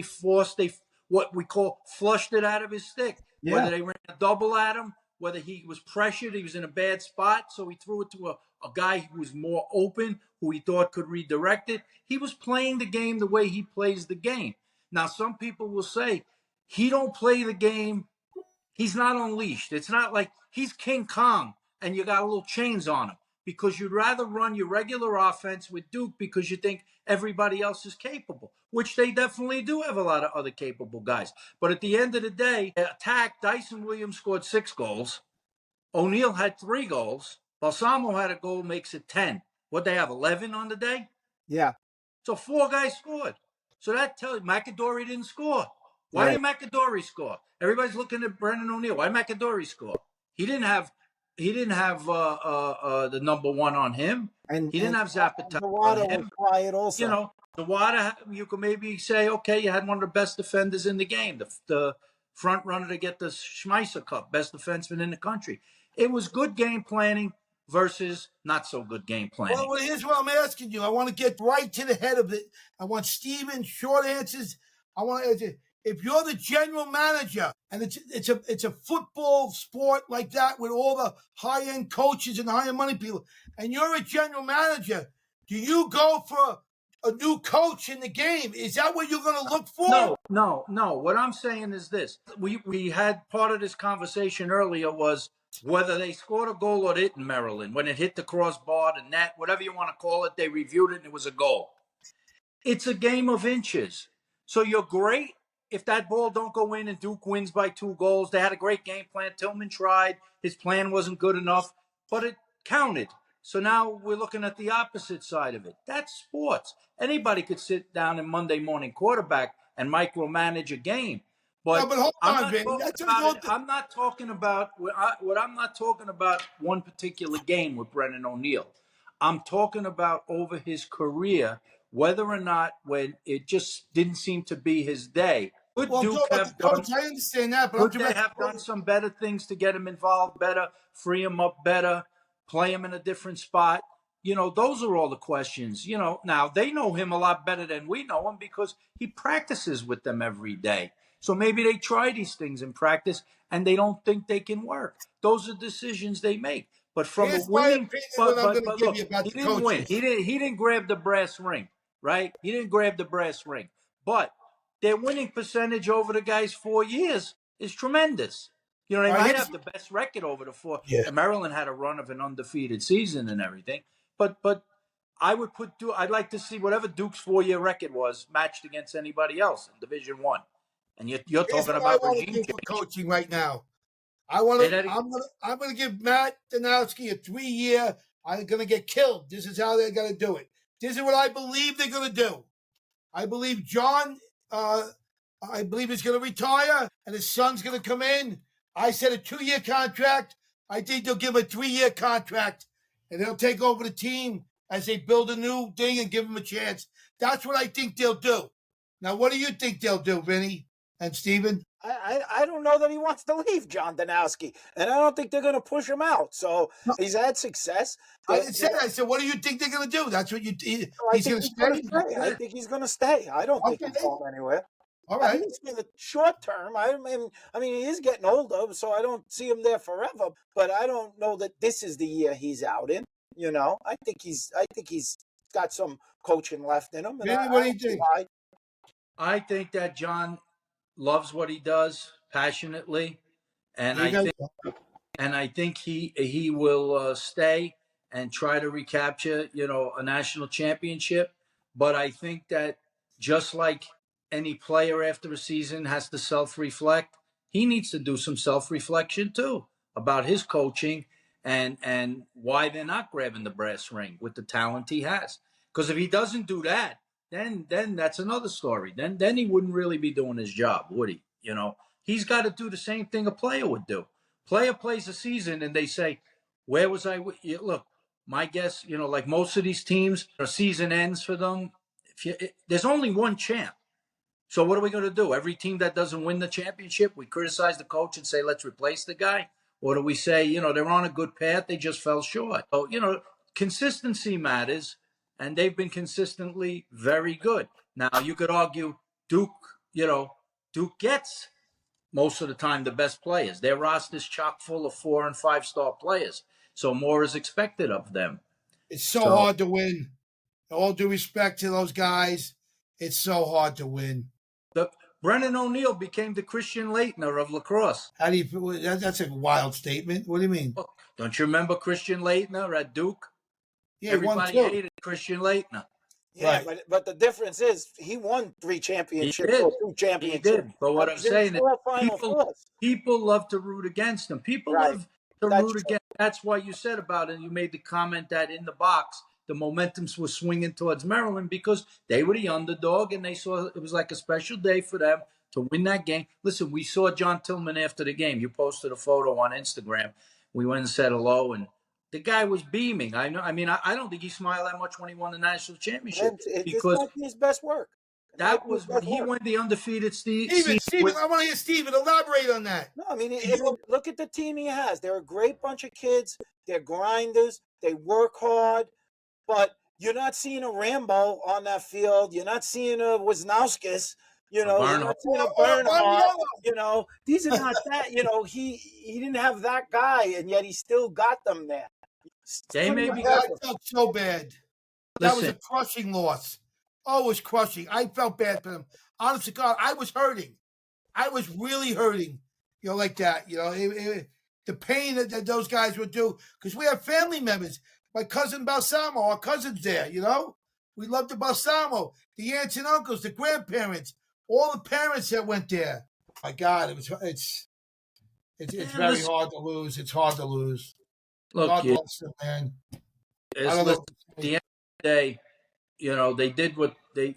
what we call flushed it out of his stick. Yeah. Whether they ran a double at him, whether he was pressured, he was in a bad spot, so he threw it to a guy who was more open, who he thought could redirect it. He was playing the game the way he plays the game. Now, some people will say he don't play the game. He's not unleashed. It's not like he's King Kong and you got a little chains on him, because you'd rather run your regular offense with Duke because you think everybody else is capable, which they definitely do have a lot of other capable guys. But at the end of the day, attack, Dyson Williams scored 6 goals. O'Neal had 3 goals. Balsamo had a goal, makes it 10. What they have, 11 on the day? Yeah. So 4 guys scored. So that tells you McAdory didn't score. Why Right. didn't McAdory score? Everybody's looking at Brendan O'Neal. Why did McAdory score? He didn't have the number one on him. And He didn't have Zapata on Zawada was him. quiet also. The water, you could maybe say, okay, you had one of the best defenders in the game, the front runner to get the Schmeisser Cup, best defenseman in the country. It was good game planning versus not so good game planning. Well, here's what I'm asking you. I want to get right to the head of it. I want Steven short answers. I want to, if you're the general manager and it's a football sport like that with all the high end coaches and high end money people, and you're a general manager, do you go for a new coach in the game. Is that what you're going to look for? No. What I'm saying is this. We had part of this conversation earlier was whether they scored a goal or didn't, Maryland, when it hit the crossbar, the net, whatever you want to call it, they reviewed it and it was a goal. It's a game of inches. So you're great if that ball don't go in and Duke wins by 2 goals. They had a great game plan. Tillman tried. His plan wasn't good enough, but it counted. So now we're looking at the opposite side of it. That's sports. Anybody could sit down in Monday morning quarterback and micromanage a game. But, no, but hold I'm on, not Vinny. talking That's about it. I'm not talking about I'm not talking about one particular game with Brennan O'Neill. I'm talking about over his career, whether or not when it just didn't seem to be his day. Could well, I'm Duke talking about have the done? coach. I understand that, but I'm Could talking they about have the done coach. some better things to get him involved better, free him up better, play him in a different spot? Those are all the questions. Now they know him a lot better than we know him because he practices with them every day. So maybe they try these things in practice and they don't think they can work. Those are decisions they make. But from a Here's my winning, opinion what but I'm but going to but give look, you about he the didn't win. coaches. He didn't grab the brass ring, right? He didn't grab the brass ring. But their winning percentage over the guys' 4 years is tremendous. They All right, might here's have the best record over the 4. yeah. And Maryland had a run of an undefeated season and everything. But I'd like to see whatever Duke's 4-year record was matched against anybody else in Division One. And you're Here's talking what I about want to regime do for change. coaching right now. Say that again. I'm gonna give Matt Danowski a 3-year. I'm gonna get killed. This is how they're gonna do it. This is what I believe they're gonna do. I believe John. I believe he's gonna retire, and his son's gonna come in. I said a 2-year contract. I think they'll give him a 3-year contract, and they'll take over the team as they build a new thing and give him a chance. That's what I think they'll do. Now, what do you think they'll do, Vinny and Steven? I don't know that he wants to leave John Danowski, and I don't think they're going to push him out. So he's had success. I said, what do you think they're going to do? That's what I he's think going to he's going to stay? stay. I think he's going to stay. I don't think Okay. he's going anywhere. All At right. least in the short term. I mean, he is getting older, so I don't see him there forever. But I don't know that this is the year he's out in. I think he's got some coaching left in him. And Vinny, what do you think? I think that John loves what he does passionately, and There you go. I think he will stay and try to recapture, a national championship. But I think that just like any player after a season has to self-reflect, he needs to do some self-reflection too about his coaching and why they're not grabbing the brass ring with the talent he has. Because if he doesn't do that, then that's another story. Then he wouldn't really be doing his job, would he? He's got to do the same thing a player would do. Player plays a season and they say, where was I? Look, my guess, like most of these teams, a season ends for them. There's only one champ. So what are we going to do? Every team that doesn't win the championship, we criticize the coach and say, let's replace the guy? Or do we say, they're on a good path, they just fell short? So, consistency matters, and they've been consistently very good. Now, you could argue Duke gets most of the time the best players. Their roster's chock full of 4- and 5-star players. So more is expected of them. It's so hard to win. All due respect to those guys, it's so hard to win. Brennan O'Neill became the Christian Leitner of lacrosse. How do you? That's a wild statement. What do you mean? Don't you remember Christian Leitner at Duke? Yeah, everybody hated Christian Leitner. Yeah, right. but the difference is he won 3 championships or 2 championships. He did. But what I'm saying is people love to root against him. People love to root against. That's why you said about it. You made the comment that in the box, the momentum was swinging towards Maryland because they were the underdog and they saw it was like a special day for them to win that game. Listen, we saw John Tillman after the game. You posted a photo on Instagram. We went and said hello, and the guy was beaming. I don't think he smiled that much when he won the national championship because might be his best work. That was when he won the undefeated Steven, I want to hear Steven elaborate on that. No, I mean, look at the team he has. They're a great bunch of kids. They're grinders. They work hard. But you're not seeing a Rambo on that field. You're not seeing a Wisnauskas. You're not seeing a Bernhardt. These are not that. He didn't have that guy, and yet he still got them there. I felt so bad. That was a crushing loss. Oh, it was crushing. I felt bad for them. Honest to God, I was hurting. I was really hurting, like that. The pain that those guys would do, because we have family members. My cousin Balsamo, our cousin's there, We love the Balsamo, the aunts and uncles, the grandparents, all the parents that went there. My God, it's very hard to lose. It's hard to lose. Look, God bless them, man. I don't know. at the end of the day, they did what they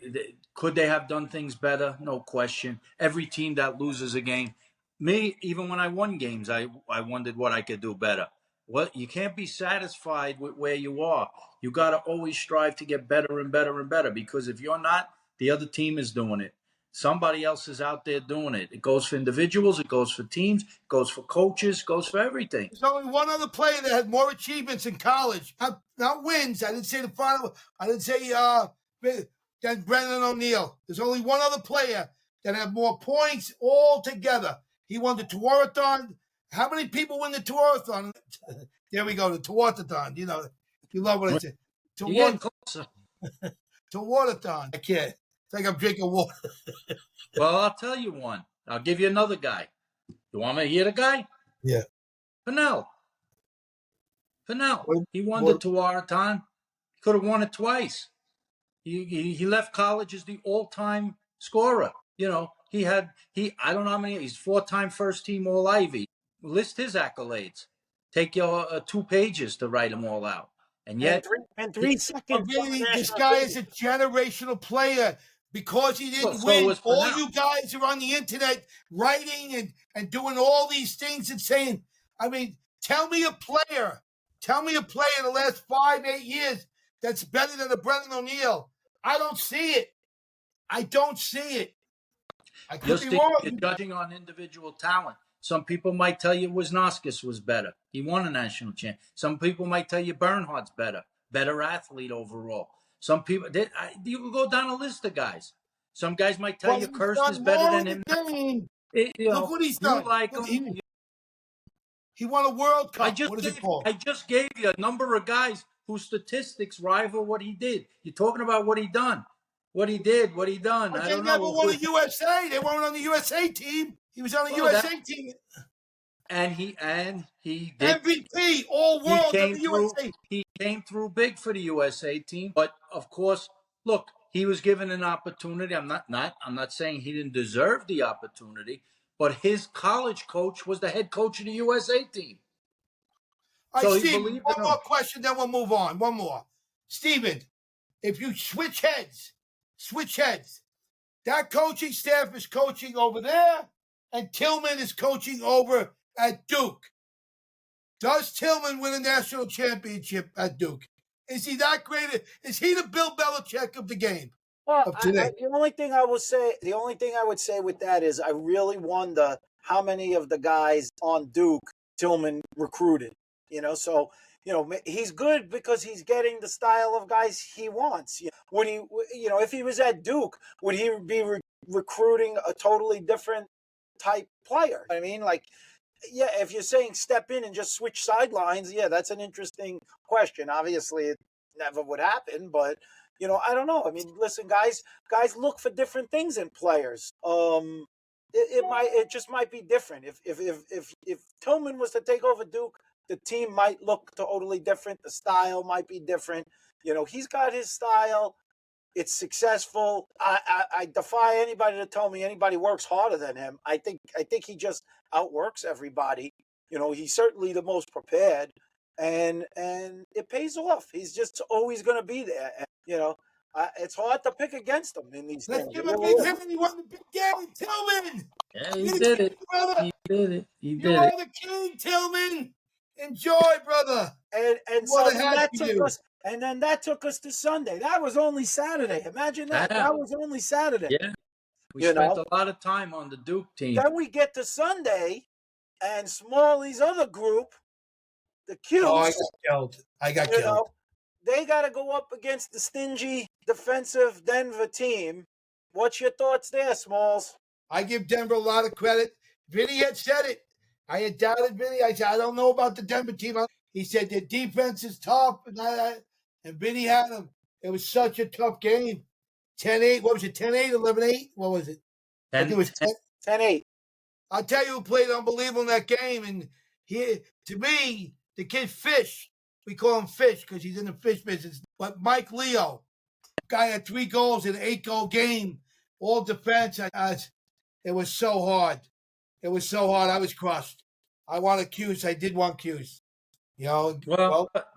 could. They have done things better, no question. Every team that loses a game, even when I won games, I wondered what I could do better. What, you can't be satisfied with where you are. You got to always strive to get better and better and better, because if you're not, the other team is doing it. Somebody else is out there doing it. It goes for individuals, it goes for teams, it goes for coaches, it goes for everything. There's only one other player that had more achievements in college. Not wins. I didn't say the final. I didn't say than Brendan O'Neill. There's only one other player that had more points altogether. He won the Tour-a-thon. How many people win the Tour-a-thon? There we go, the Tour-a-thon. You love what I say. You're getting closer. Tour-a-thon. I can't. It's like I'm drinking water. Well, I'll tell you one. I'll give you another guy. You want me to hear the guy? Yeah. Pennell. He won the Tour-a-thon. He could have won it twice. He left college as the all-time scorer. I don't know how many. He's 4-time first-team All-Ivy. List his accolades. Take your 2 pages to write them all out. And yet, and 3 seconds. This guy is a generational player. Because he didn't win, all you guys are on the internet writing and doing all these things and saying, tell me a player in the last 5-8 years that's better than a Brendan O'Neill. I don't see it. I could be wrong. You're judging on individual talent. Some people might tell you Wisnauskas was better. He won a national champ. Some people might tell you Bernhardt's better athlete overall. Some people, you can go down a list of guys. Some guys might tell you Kirst is better than him. Look what he's done. He won a World Cup. I just gave you a number of guys whose statistics rival what he did. You're talking about what he done. What he did, what he done. But they never won the USA. They weren't on the USA team. He was on the USA team. And he did MVP, all world of the USA. He came through big for the USA team, but of course, look, he was given an opportunity. I'm not saying he didn't deserve the opportunity, but his college coach was the head coach of the USA team. So Steve, one more question, then we'll move on. One more. Steven, if you switch heads, that coaching staff is coaching over there, and Tillman is coaching over at Duke. Does Tillman win a national championship at Duke? Is he that great? Is he the Bill Belichick of the game? Well, the only thing I would say with that is I really wonder how many of the guys on Duke Tillman recruited. He's good because he's getting the style of guys he wants. If he was at Duke, would he be recruiting a totally different type player? If you're saying step in and just switch sidelines, that's an interesting question. Obviously, it never would happen, but I don't know. Listen, guys look for different things in players. It just might be different. If Tillman was to take over Duke, the team might look totally different. The style might be different. He's got his style. It's successful. I defy anybody to tell me anybody works harder than him. I think he just outworks everybody. He's certainly the most prepared, and it pays off. He's just always going to be there. And, it's hard to pick against him in these things. Let's give him a big hand. He won the big game, Tillman. Yeah, he did it. You are the king, Tillman. Enjoy, brother. And so that took us to Sunday. That was only Saturday. Imagine that. That was only Saturday. Yeah. We spent a lot of time on the Duke team. Then we get to Sunday, and Smalley's other group, the Cubes. Oh, I got killed. They got to go up against the stingy defensive Denver team. What's your thoughts there, Smalls? I give Denver a lot of credit. Vinny had said it. I had doubted Vinny. I said, I don't know about the Denver team. He said their defense is tough. And Vinny had them. It was such a tough game. 10-8. What was it? 10-8, 11-8? What was it? I think it was 10-8. I'll tell you who played unbelievable in that game. And to me, the kid Fish, we call him Fish because he's in the fish business. But Mike Leo, guy had 3 goals in an 8-goal game, all defense. It was so hard. It was so hard. I was crushed. I wanted Cuse. I did want Cuse. Well,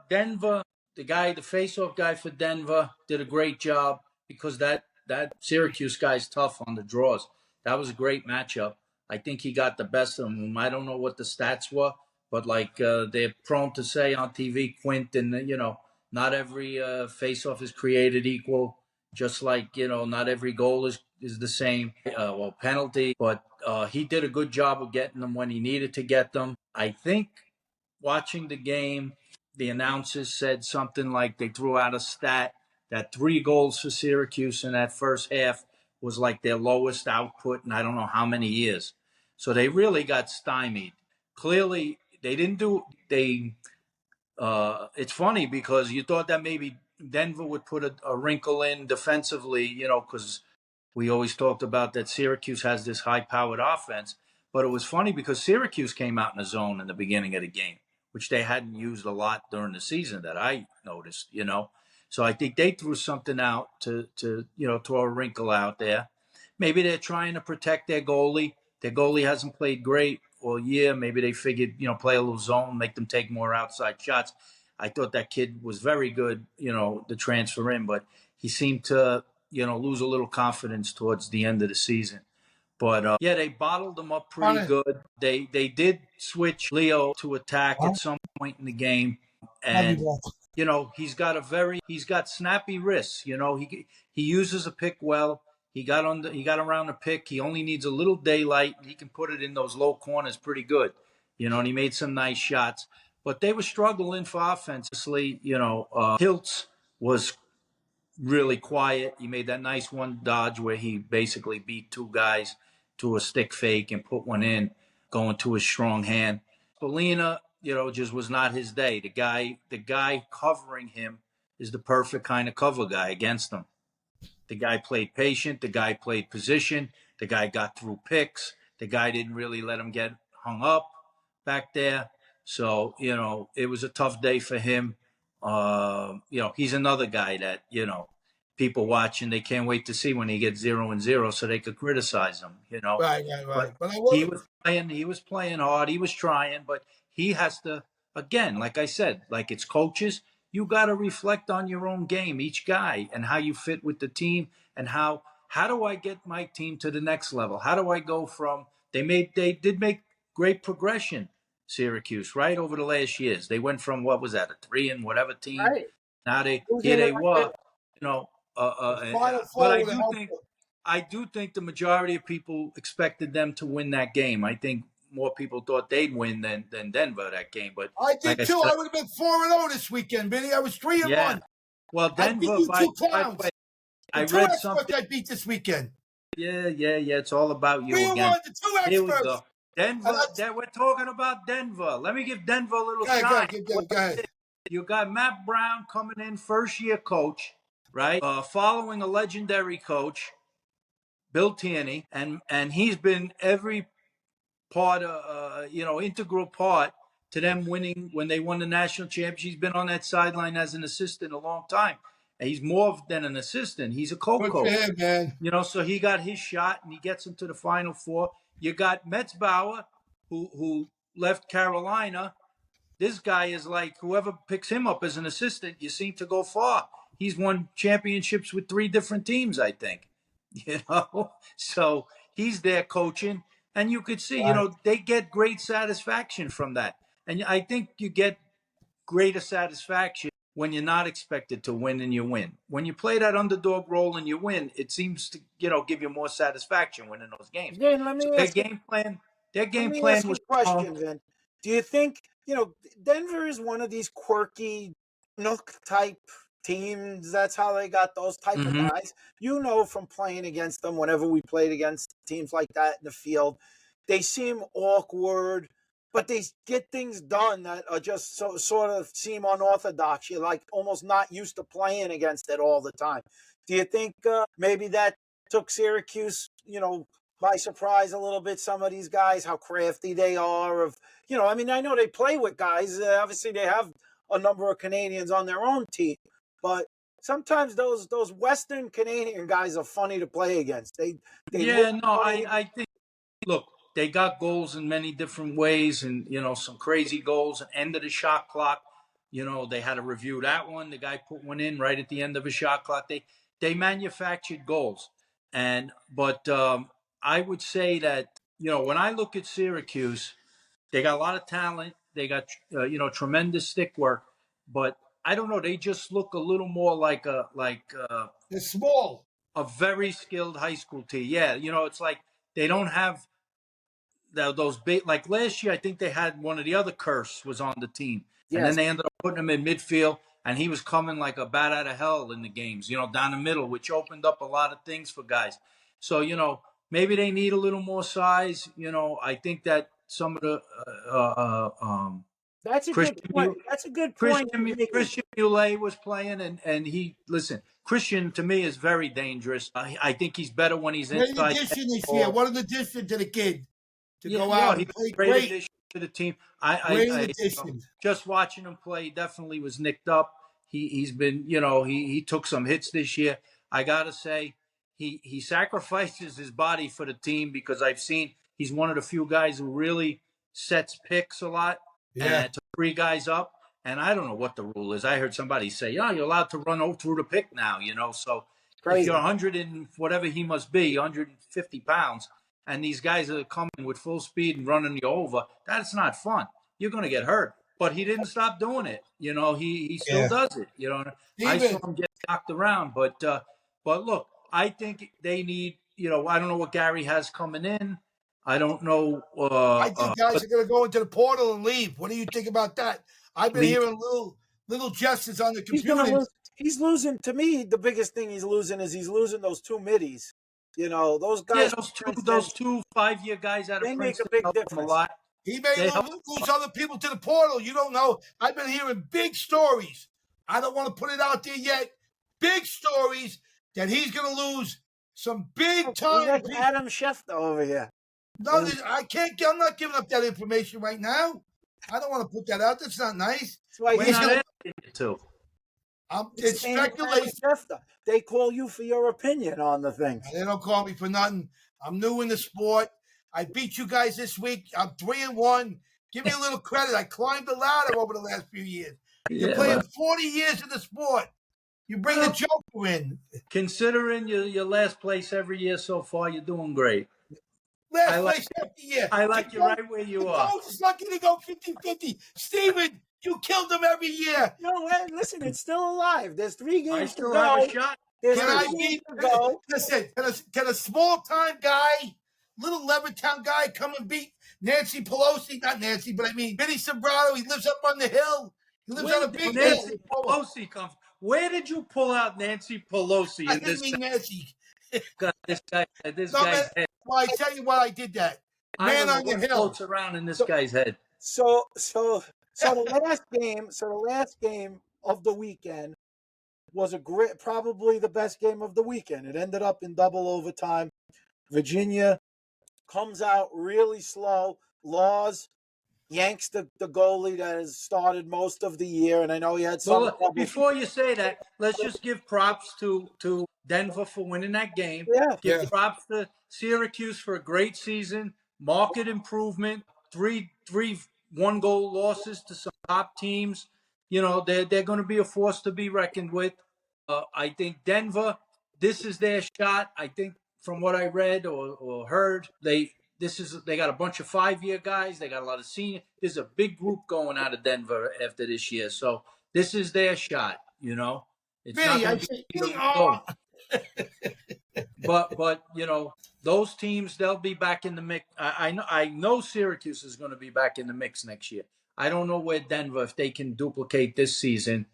Denver, the face-off guy for Denver, did a great job because that Syracuse guy's tough on the draws. That was a great matchup. I think he got the best of him. I don't know what the stats were, but they're prone to say on TV, Quint, and not every face-off is created equal. Just like not every goal is the same. Penalty, but he did a good job of getting them when he needed to get them. I think watching the game, the announcers said something like they threw out a stat that 3 goals for Syracuse in that first half was like their lowest output in I don't know how many years. So they really got stymied. Clearly, they didn't do they. It's funny because you thought that maybe Denver would put a wrinkle in defensively, because we always talked about that Syracuse has this high-powered offense. But it was funny because Syracuse came out in the zone in the beginning of the game, which they hadn't used a lot during the season that I noticed, So I think they threw something out to throw a wrinkle out there. Maybe they're trying to protect their goalie. Their goalie hasn't played great all year. Maybe they figured, play a little zone, make them take more outside shots. I thought that kid was very good, the transfer in, but he seemed to, lose a little confidence towards the end of the season. But they bottled them up pretty good. They did switch Leo to attack at some point in the game, and he's got snappy wrists. He uses a pick well. He got around the pick. He only needs a little daylight. He can put it in those low corners pretty good. And he made some nice shots. But they were struggling for offensively. Hiltz was really quiet. He made that nice one dodge where he basically beat 2 guys to a stick fake and put one in, going to his strong hand. Spallina, just was not his day. The guy covering him is the perfect kind of cover guy against him. The guy played patient. The guy played position. The guy got through picks. The guy didn't really let him get hung up back there. So, it was a tough day for him. He's another guy that, people watching, they can't wait to see when he gets 0-0 so they could criticize him, Right. But he was playing hard. He was trying, but he has to, again, like I said, like it's coaches, you got to reflect on your own game, each guy, and how you fit with the team, and how do I get my team to the next level? How do I go from, they did make great progression, Syracuse, right, over the last years. They went from, what was that, a 3 and whatever team? Right. Now they were, but I do think the majority of people expected them to win that game. I think more people thought they'd win than Denver that game. But I did too. I would have been 4-0 this weekend, Vinny. I was 3-1. Well, Denver, I beat you 2 clowns. I read something. I beat this weekend. Yeah. It's all about you 3-1, again. the 2 experts. Here we go. Denver. We're talking about Denver. Let me give Denver a little shine. Go ahead. You got Matt Brown coming in, first-year coach, right? Following a legendary coach, Bill Tierney, and he's been every part, integral part to them winning when they won the national championship. He's been on that sideline as an assistant a long time. And he's more than an assistant. He's a co-coach. Good for him, man. So he got his shot and he gets him to the Final Four. You got Metzbauer, who left Carolina. This guy is like, whoever picks him up as an assistant, you seem to go far. He's won championships with 3 different teams, I think. So he's there coaching. And you could see, they get great satisfaction from that. And I think you get greater satisfaction when you're not expected to win and you win. When you play that underdog role and you win, it seems to, give you more satisfaction winning those games. Again, let me ask their game plan was a question, Vin. Do you think, Denver is one of these quirky nook type teams? That's how they got those type of guys. From playing against them, whenever we played against teams like that in the field, they seem awkward, but they get things done that are just sort of seem unorthodox. You're like almost not used to playing against it all the time. Do you think maybe that took Syracuse, by surprise a little bit? Some of these guys, how crafty they are. I mean, I know they play with guys. Obviously, they have a number of Canadians on their own team, but sometimes those Western Canadian guys are funny to play against. They look Yeah, no, funny. I think, look, they got goals in many different ways, and some crazy goals. And end of the shot clock, they had to review that one. The guy put one in right at the end of a shot clock. They manufactured goals, but I would say that when I look at Syracuse, they got a lot of talent. They got tremendous stick work, but I don't know. They just look a little more like They're small. a very skilled high school team. Yeah, it's like they don't have those big. Like last year, I think they had one of the other Curse was on the team, and then Yes, they ended up putting him in midfield, and he was coming like a bat out of hell in the games. Down the middle, which opened up a lot of things for guys. So maybe they need a little more size. I think that some of the that's a good point. Christian That's a good point you're making. Christian Muley was playing, and he listen. Christian to me is very dangerous. I think he's better when he's Great inside. addition this year. What an addition to the kid to Yeah, go out he's and play a great great. addition to the team. Great I addition. just watching him play definitely was nicked up. He's been, he took some hits this year. I gotta say, he sacrifices his body for the team because I've seen he's one of the few guys who really sets picks a lot Yeah, and to free guys up. And I don't know what the rule is. I heard somebody say, "Yeah, you're allowed to run through the pick now." So if you're Crazy. 100 and whatever he must be, 150 pounds, and these guys are coming with full speed and running you over, that's not fun. You're going to get hurt. But he didn't stop doing it. He still yeah. does it. I saw Steven, him get knocked around, but look, I think they need. I don't know what Gary has coming in. I don't know. I think guys But are going to go into the portal and leave. What do you think about that? I've been leave. hearing little gestures on the He's gonna computers. lose. He's losing. To me, the biggest thing he's losing is he's losing those two middies. Those Yeah, guys from those Princeton, two 5-year guys out of they make a Princeton big help them a difference. lot. He may They help. lose other people to the portal. You don't know. I've been hearing big stories. I don't want to put it out there yet. Big stories that he's going to lose some big We time got people. Adam Schefter over here. No, I can't. I'm not giving up that information right now. I don't want to put that out. That's not nice. That's why We're He's not gonna. asking you to. It's same with Adam speculation. Schefter. They call you for your opinion on the things. They don't call me for nothing. I'm new in the sport. I beat you guys this week. I'm 3-1. Give me a little credit. I climbed the ladder over the last few years. You're Yeah, playing well, 40 years in the sport. You bring the Joker in. considering your last place every year so far, you're doing great. I Last like place every year. I like you right where you The are. coach is lucky to go 50-50. Steven, you killed him every year. No, hey, listen, it's still alive. There's 3 I games to still have a go. shot. There's Can I 3 games beat? to go. Listen, can a small time guy, little Levittown guy, come and beat Nancy Pelosi? Not Nancy, but I mean Vinny Sombrano. He lives up on the hill. He lives on a Where did big hill. Nancy Pelosi come from? Where did you pull out Nancy Pelosi I in didn't this? mean Nancy. This No, man. guy's head? Well, I tell you why I did that. I Man don't know on the what hill. floats around in this So, guy's head. so, so, so the last game of the weekend was probably the best game of the weekend. It ended up in double overtime. Virginia comes out really slow. Laws yanks the goalie that has started most of the year, and I know he had some Well, trouble. before you say that, let's just give props to Denver for winning that game. Yeah, Give Yeah. props to Syracuse for a great season, market improvement, three 1-goal losses to some top teams. They're going to be a force to be reckoned with. I think Denver, this is their shot. I think from what I read or heard, they got a bunch of 5-year guys. They got a lot of senior. There's a big group going out of Denver after this year, so this is their shot. It's not Vinny, I going to say, be Vinny, go. But those teams, they'll be back in the mix. I know Syracuse is going to be back in the mix next year. I don't know where Denver, if they can duplicate this season,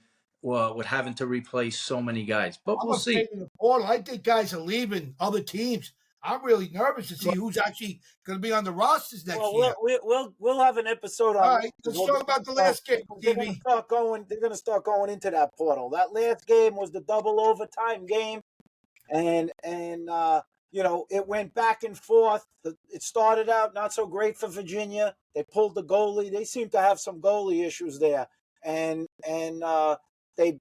with having to replace so many guys. But I'm we'll see. afraid in the portal. I think guys are leaving other teams. I'm really nervous to see who's actually going to be on the rosters next year. Well, we'll have an episode on. All right, let's talk about the last game, They're going to start going. They're going to start going into that portal. That last game was the double overtime game, and it went back and forth. It started out not so great for Virginia. They pulled the goalie. They seem to have some goalie issues there, and they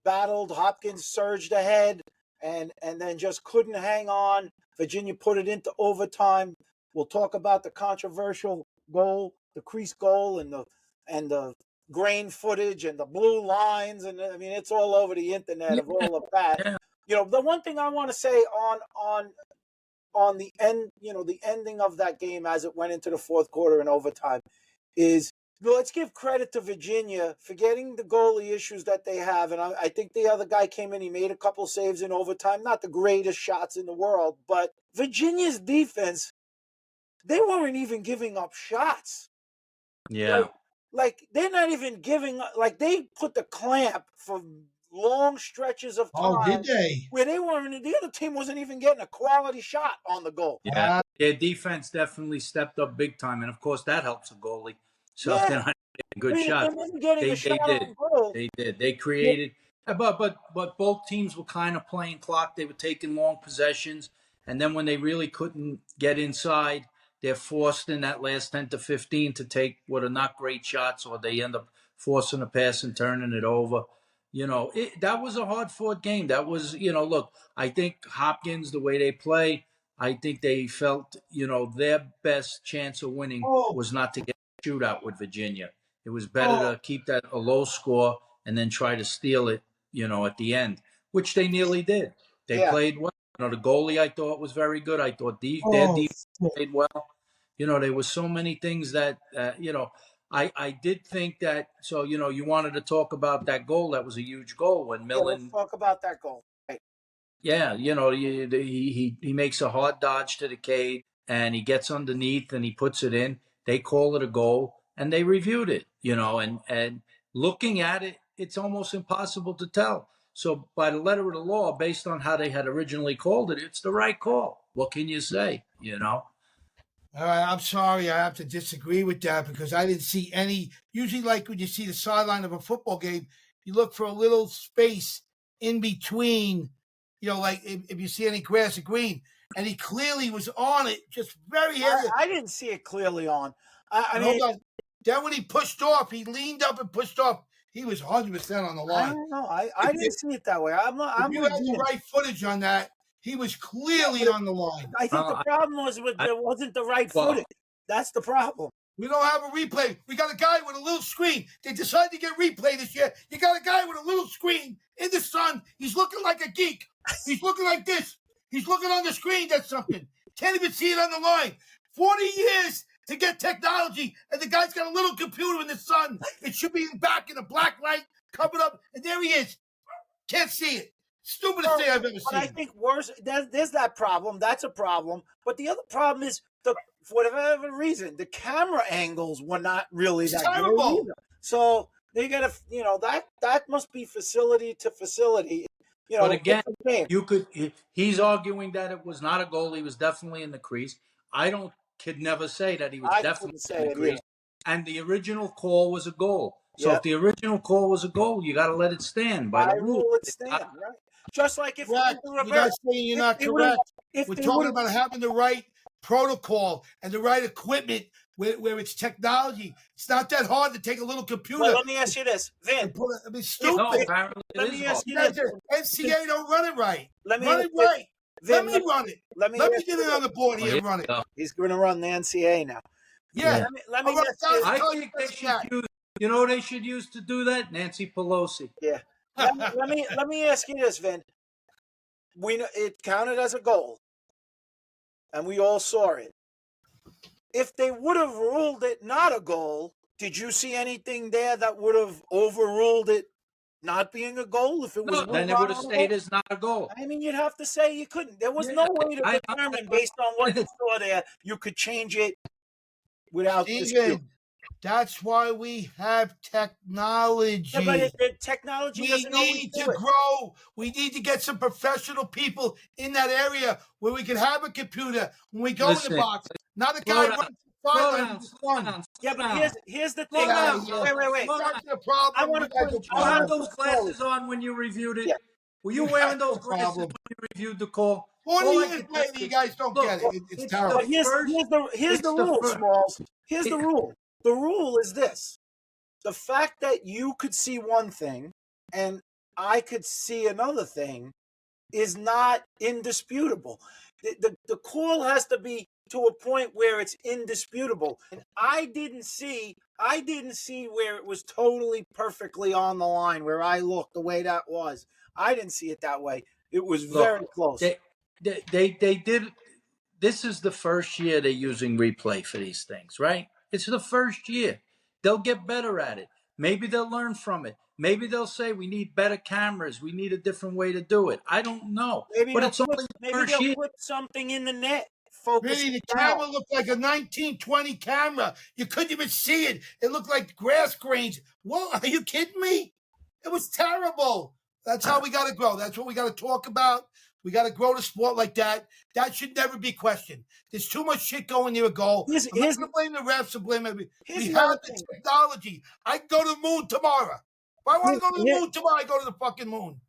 battled. Hopkins surged ahead, and then just couldn't hang on. Virginia put it into overtime. We'll talk about the controversial goal, the crease goal, and the grain footage and the blue lines, and I mean it's all over the internet of all of that. Yeah. The one thing I want to say on the end, the ending of that game as it went into the fourth quarter and overtime is let's give credit to Virginia for getting the goalie issues that they have. And I think the other guy came in, he made a couple saves in overtime, not the greatest shots in the world, but Virginia's defense, they weren't even giving up shots. Yeah. Like they're not even giving up, like they put the clamp for long stretches of time. Oh, did they? Where they weren't, the other team wasn't even getting a quality shot on the goal. Yeah. Their defense definitely stepped up big time. And of course that helps a goalie. So they're not getting good shots. They did. They created, but both teams were kind of playing clock. They were taking long possessions, and then when they really couldn't get inside, they're forced in that last 10 to 15 to take what are not great shots, or they end up forcing a pass and turning it over. That was a hard-fought game. That was, look, I think Hopkins, the way they play, I think they felt, their best chance of winning was not to get shootout with Virginia. It was better to keep that a low score and then try to steal it, at the end, which they nearly did. They played well. The goalie I thought was very good. I thought their defense played well. There were so many things that, I did think that. So, you wanted to talk about that goal. That was a huge goal when Millen. Let's talk about that goal. Right. Yeah, he makes a hard dodge to the cage and he gets underneath and he puts it in. They call it a goal and they reviewed it, and looking at it, it's almost impossible to tell. So by the letter of the law, based on how they had originally called it, it's the right call. What can you say, All right, I'm sorry. I have to disagree with that because I didn't see any. Usually, like when you see the sideline of a football game, you look for a little space in between, like if you see any grass or green. And he clearly was on it, just very heavy. I didn't see it clearly on. Hold on. Then when he pushed off, he leaned up and pushed off. He was 100% on the line. I don't know. I didn't see it that way. If you had the right footage on that, he was clearly on the line. I think the problem was there wasn't the right footage. That's the problem. We don't have a replay. We got a guy with a little screen. They decided to get replay this year. You got a guy with a little screen in the sun. He's looking like a geek. He's looking like this. He's looking on the screen. That's something. Can't even see it on the line. 40 years to get technology, and the guy's got a little computer in the sun. It should be back in a black light, covered up, and there he is. Can't see it. Stupidest thing I've ever seen. I think worse, there's that problem. That's a problem. But the other problem is, for whatever reason, the camera angles were not really that good either. So they got to, that must be facility to facility. But again, he's arguing that it was not a goal. He was definitely in the crease. Could never say that he was definitely in the crease. And the original call was a goal. So if the original call was a goal, you got to let it stand by the rule. It stand, right? Just like if you guys saying you're not correct. We're talking about having the right protocol and the right equipment where it's technology. It's not that hard to take a little computer. Well, let me ask you this, Vin. I mean, stupid. No, apparently let me ask you this. NCAA don't run it right. Run it right. Vin, let me run it. Let me get it on the board here and run it. He's going to run the NCAA now. Yeah. Let me ask you. I think they should use. You know what they should use to do that? Nancy Pelosi. Yeah. let me ask you this, Vin. We know it counted as a goal, and we all saw it. If they would have ruled it not a goal, did you see anything there that would have overruled it not being a goal? If it was, then it would have stayed as not a goal. I mean, you'd have to say you couldn't. There was no way to determine based on what you saw there. You could change it without dispute. That's why we have technology. Yeah, but the technology We doesn't always need do to it. grow. We need to get some professional people in that area where we can have a computer when we go in the Listen, box. Not a slow guy down, runs the slow sideline down, with his slow thumb. down, Yeah, slow but down. here's the Slow thing. Yeah, down, yeah. Wait. slow That's down. the I problem. want You to guys put are it. You I want had to problem. those put Paulie. glasses on when you reviewed it. Yeah. Were you You wearing guys those are glasses when problem. you reviewed the call? 40 All I years can tell later, you you, guys don't look, get it. It's it's the But terrible. first. here's the It's the rule, first. Smalls. Here's the It, rule. The rule is this: the fact that you could see one thing and I could see another thing is not indisputable. The call has to be to a point where it's indisputable. And I didn't see where it was totally perfectly on the line where I looked the way that was. I didn't see it that way. It was look, very close. they did. This is the first year they're using replay for these things, right? It's the first year. They'll get better at it. Maybe they'll learn from it. Maybe they'll say we need better cameras. We need a different way to do it. I don't know, but it's only the Maybe first they'll year. put something in the net. Focus Really, it the down. camera looked like a 1920 camera. You couldn't even see it. It looked like grass grains. What? Are you kidding me? It was terrible. That's how we got to grow. That's what we got to talk about. We got to grow the sport like that. That should never be questioned. There's too much shit going near a goal. Here's I'm not here's going to blame the refs or blame everybody. here's We the have other the thing. technology. I can go to the moon tomorrow. If I want to go to the Here- moon tomorrow, I go to the fucking moon.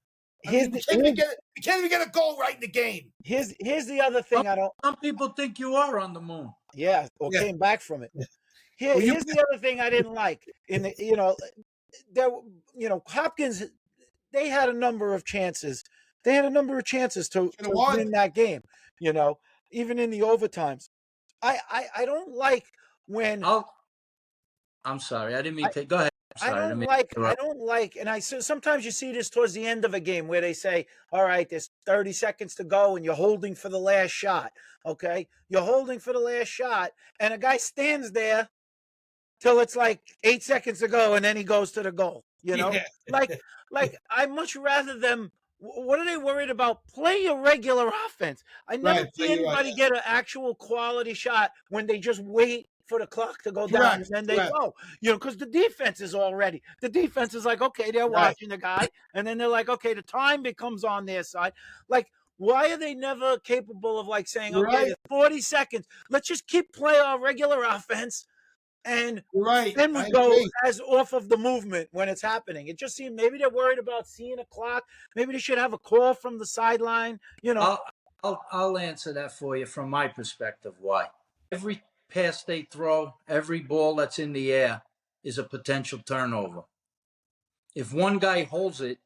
I Here's mean, the, we can't even get a goal right in the game. here's the other thing I don't. Some people think you are on the moon. Yeah, or Yeah. came back from it. Well, Here's the other thing I didn't like in the there Hopkins, they had a number of chances. They had a number of chances to won. win that game. Even in the overtimes. I don't like when I'm sorry. I didn't mean to. Go ahead. I'm I sorry. don't like, and sometimes you see this towards the end of a game where they say, all right, there's 30 seconds to go and you're holding for the last shot. Okay. You're holding for the last shot and a guy stands there till it's like 8 seconds to go and then he goes to the goal, Yeah. like I much rather them. What are they worried about? Play a regular offense. I never Right, see you're right. anybody get an actual quality shot when they just wait for the clock to go down and then they correct. go. Because the defense is already. The defense is like, okay, they're watching the guy, and then they're like, okay, the time becomes on their side. Like, why are they never capable of like saying, You're okay, right. there's 40 seconds. Let's just keep playing our regular offense and You're right. then we I go agree. as off of the movement when it's happening. It just seemed maybe they're worried about seeing a clock. Maybe they should have a call from the sideline. I'll answer that for you from my perspective. Why? Every pass they throw, every ball that's in the air is a potential turnover. If one guy holds it,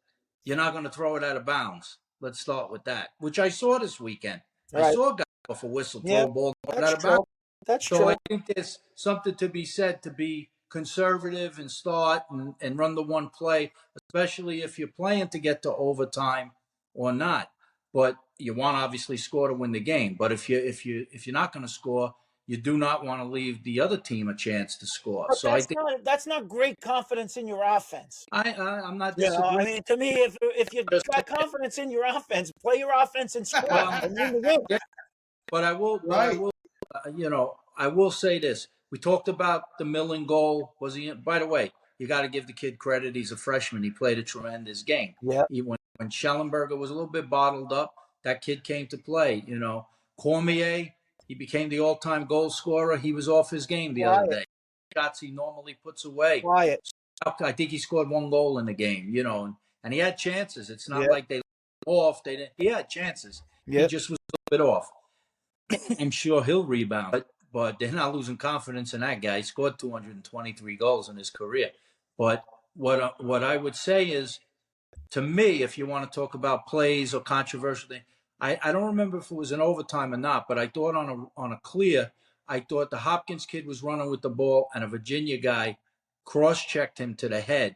you're not going to throw it out of bounds. Let's start with that, which I saw this weekend. Right. I saw a guy off a whistle throw a ball out That's of bounds. true. That's So true. I think there's something to be said to be conservative and start and run the one play, especially if you're playing to get to overtime or not. But you want to obviously score to win the game. But if you're not going to score, you do not want to leave the other team a chance to score. But So I think that's not great confidence in your offense. I'm not I disagreeing. mean, to me, if you got confidence in your offense, play your offense and score and win the game. Yeah, but I will. Right. I will say this. We talked about the Millen goal. Was he? By the way, you got to give the kid credit. He's a freshman. He played a tremendous game. Yeah. When Schellenberger was a little bit bottled up, that kid came to play. Cormier, he became the all-time goal scorer. He was off his game the other day. Shots he normally puts away. Quiet. I think he scored one goal in the game. And he had chances. It's not like they off. They didn't. He had chances. Yeah. He just was a little bit off. I'm sure he'll rebound, but they're not losing confidence in that guy. He scored 223 goals in his career. But what I would say is, to me, if you want to talk about plays or controversial thing, I don't remember if it was an overtime or not, but I thought on a clear, I thought the Hopkins kid was running with the ball and a Virginia guy cross-checked him to the head,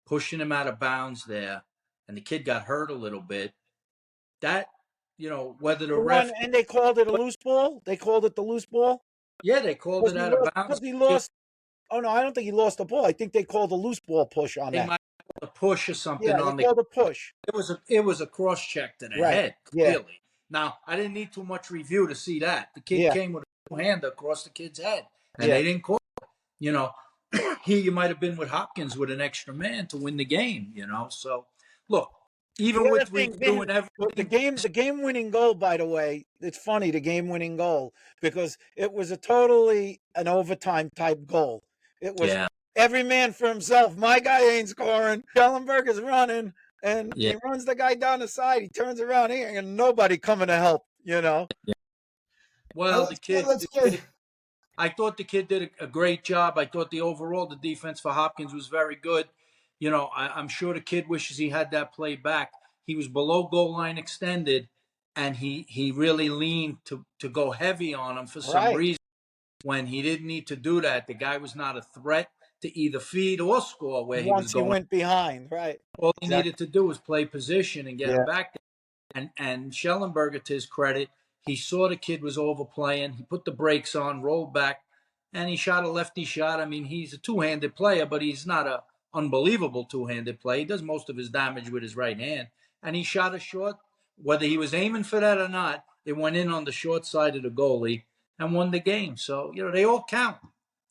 pushing him out of bounds there, and the kid got hurt a little bit. That, whether the ref... And they called it a loose ball? They called it the loose ball? Yeah, they called it out of bounds. Because he lost... Oh, no, I don't think he lost the ball. I think they called a loose ball push on that. They might have a push or something on the... called a push. It was a cross-check to the head, clearly. Yeah. Now, I didn't need too much review to see that. The kid came with a two-hander across the kid's head, and they didn't call it. Here you might have been with Hopkins with an extra man to win the game, So, look, even The other with thing, man, redoing everything. the game winning goal, by the way, it's funny, the game winning goal, because it was a totally an overtime type goal. It was Yeah, every man for himself. My guy ain't scoring. Schellenberg is running, and yeah. he runs the guy down the side. He turns around here, and nobody coming to help, Well, Let's get. I thought the kid did a great job. I thought the defense for Hopkins was very good. I'm sure the kid wishes he had that play back. He was below goal line extended, and he really leaned to go heavy on him for some Right. reason when he didn't need to do that. The guy was not a threat to either feed or score where he was Once he going. went behind, right. All he Exactly. needed to do was play position and get him Yeah. back there. And Schellenberger, to his credit, he saw the kid was overplaying. He put the brakes on, rolled back, and he shot a lefty shot. I mean, he's a two-handed player, but he's not a unbelievable two-handed player. He does most of his damage with his right hand. And he shot a short. Whether he was aiming for that or not, it went in on the short side of the goalie and won the game. So, they all count.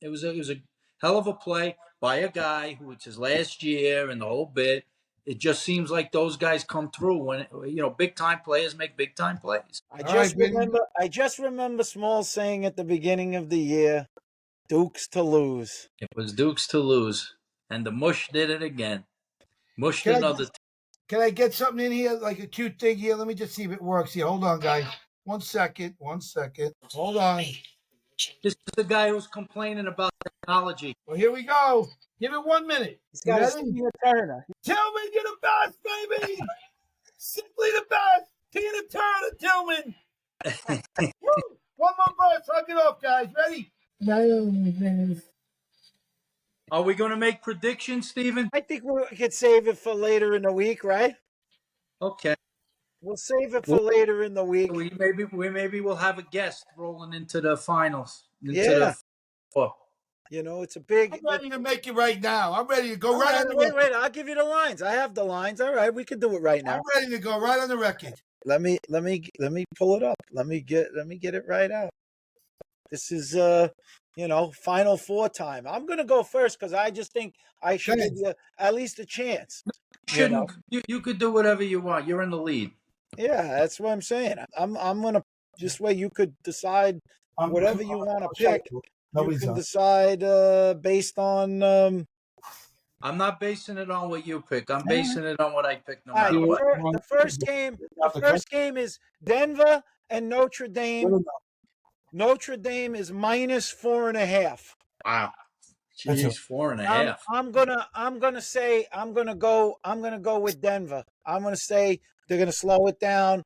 It was a hell of a play by a guy who it's his last year and the whole bit. It just seems like those guys come through when big time players make big time plays. I just remember Small saying at the beginning of the year, Dukes to lose. It was Dukes to lose, and the Mush did it again. Mushed Can another. Can I get something in here, like a cute thing here? Let me just see if it works here. Hold on, guys. 1 second. 1 second. Hold on. This is the guy who's complaining about technology. Well, here we go. Give it 1 minute. He's got his Tina Turner. Tillman, you're the best, baby. Simply the best. Tina Turner, Tillman. Woo! One more verse. Hug it off, guys. Ready? Are we going to make predictions, Steven? I think we could save it for later in the week, right? Okay. We'll save it for later in the week. We maybe we'll have a guest rolling into the finals. It's a big. I'm ready to make it right now. I'm ready to go right on the Wait, record. I'll give you the lines. I have the lines. All right, we can do it right now. I'm ready to go right on the record. Let me pull it up. Let me get it right out. This is Final Four time. I'm gonna go first because I just think I should give you at least a chance. You could do whatever you want. You're in the lead. Yeah, that's what I'm saying. I'm gonna this way you could decide whatever you want to pick. You can decide based on. I'm not basing it on what you pick. I'm basing it on what I pick. No matter what. The first game is Denver and Notre Dame. Notre Dame is minus 4.5. Wow. Jeez, 4.5. I'm gonna go with Denver. I'm gonna say they're gonna slow it down.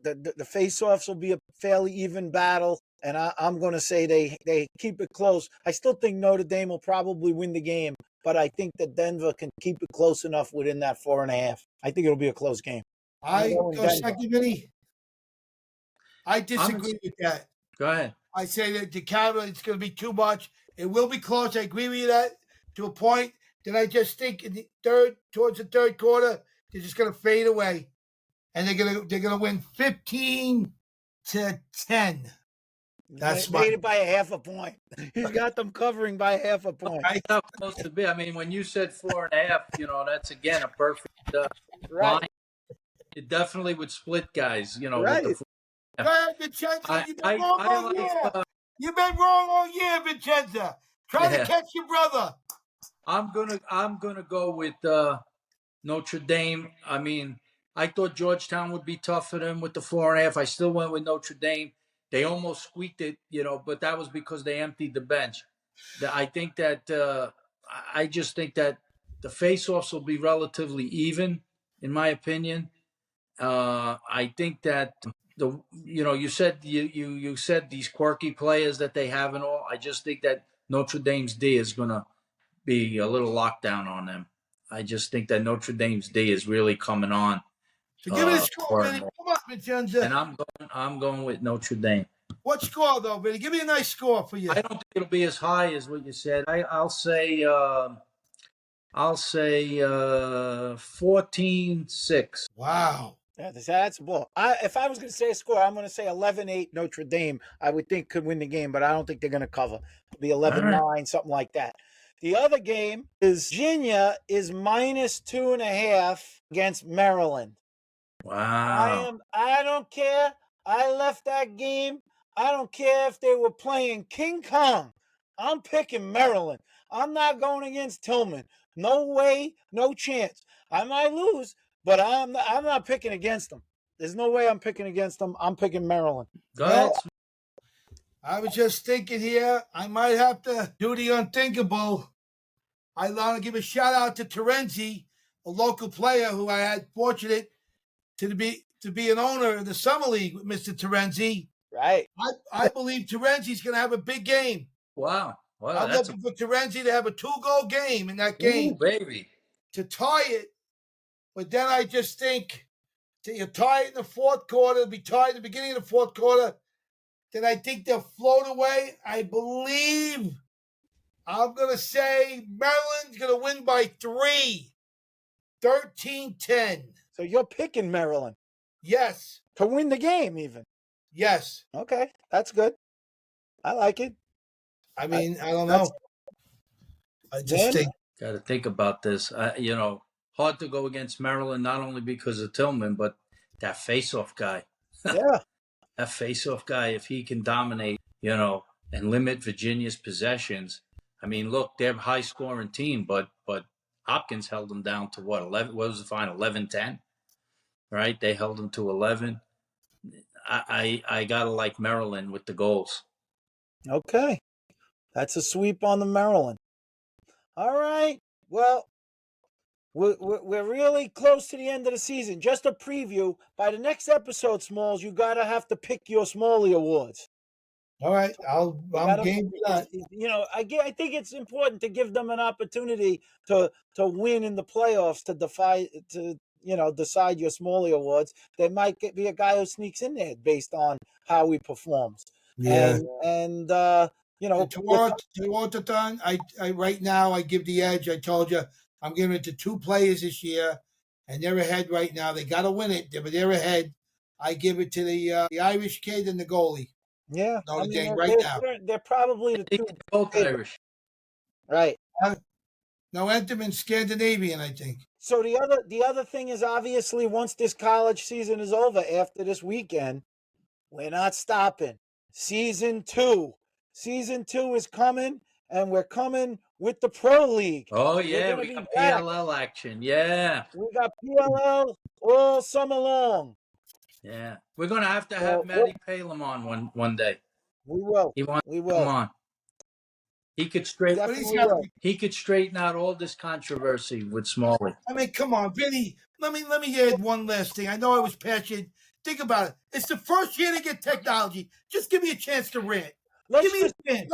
The face-offs will be a fairly even battle, and I'm gonna say they keep it close. I still think Notre Dame will probably win the game, but I think that Denver can keep it close enough within that 4.5. I think it'll be a close game. I go second, Vinny. I disagree with that. Go ahead. I say that the camera, it's going to be too much. It will be close. I agree with you that to a point. Then I just think in towards the third quarter, they're just going to fade away, and they're gonna win 15-10. That's made it by a half a point. He's got them covering by half a point. That's how it's supposed to be. I mean, when you said 4.5, that's again a perfect line. It definitely would split guys. Right. Go ahead, Vincenzo. You've been wrong all year. You've been wrong all year, Vincenzo. Try to catch your brother. I'm gonna go with Notre Dame. I mean, I thought Georgetown would be tough for them with the 4.5. I still went with Notre Dame. They almost squeaked it, but that was because they emptied the bench. I think that I just think that the face-offs will be relatively even, in my opinion. I think that you said these quirky players that they have and all. I just think that Notre Dame's D is going to be a little lockdown on them. I just think that Notre Dame's D is really coming on. So give me a score, Vinny. Come on, Vincenzo. And I'm going with Notre Dame. What score though, Vinny? Give me a nice score for you. I don't think it'll be as high as what you said. I'll say 14-6. Wow. That's a ball. If I was going to say a score, I'm going to say 11-8 Notre Dame. I would think could win the game, but I don't think they're going to cover. It'll be 11-9, something like that. The other game is Virginia is -2.5 against Maryland. Wow. I don't care. I left that game. I don't care if they were playing King Kong. I'm picking Maryland. I'm not going against Tillman. No way, no chance. I might lose, but I'm not picking against them. There's no way I'm picking against them. I'm picking Maryland. Go Well, ahead. I was just thinking here, I might have to do the unthinkable. I want to give a shout out to Terenzi, a local player who I had fortunate to be an owner in the summer league with Mr. Terenzi. Right. I believe Terenzi's going to have a big game. Wow. Wow. I'm That's looking for Terenzi to have a 2-goal game in that ooh, game baby. to tie it. But then I just think you tie it in the fourth quarter, it'll be tied at the beginning of the fourth quarter. Then I think they'll float away. I believe I'm going to say Maryland's going to win by 3, 13-10. So you're picking Maryland Yes. to win the game, even. Yes. Okay, that's good. I like it. I mean, I don't know. I just think. Got to think about this. Hard to go against Maryland, not only because of Tillman, but that face-off guy. Yeah. That face-off guy, if he can dominate, and limit Virginia's possessions. I mean, look, they're a high-scoring team, but Hopkins held them down to what, 11? What was the final? 11-10, right? They held them to 11. I gotta like Maryland with the goals. Okay. That's a sweep on the Maryland. All right. Well, we're really close to the end of the season. Just a preview. By the next episode, Smalls, you gotta have to pick your Smalley awards. All right, I'm game for that. I think it's important to give them an opportunity to win in the playoffs decide your Smalley awards. There might be a guy who sneaks in there based on how he performs. Yeah. And Towards the time, I right now I give the edge. I told you I'm giving it to 2 players this year, and they're ahead right now. They got to win it, but they're ahead. I give it to the Irish kid and the goalie. Yeah, Notre Dame right now. They're probably the two. Both Irish. Right. No, Enterman Scandinavian, I think. So the other thing is, obviously, once this college season is over after this weekend, we're not stopping. Season 2 is coming, and we're coming with the Pro League. Oh yeah, we got PLL action. Yeah, we got PLL all summer long. Yeah, we're gonna have Matty Palem on one day. We will. He wants to come on. He could straighten out all this controversy with Smalley. I mean, come on, Vinny. Let me add one last thing. I know I was passionate. Think about it. It's the first year to get technology. Just give me a chance to rant. Give me a chance.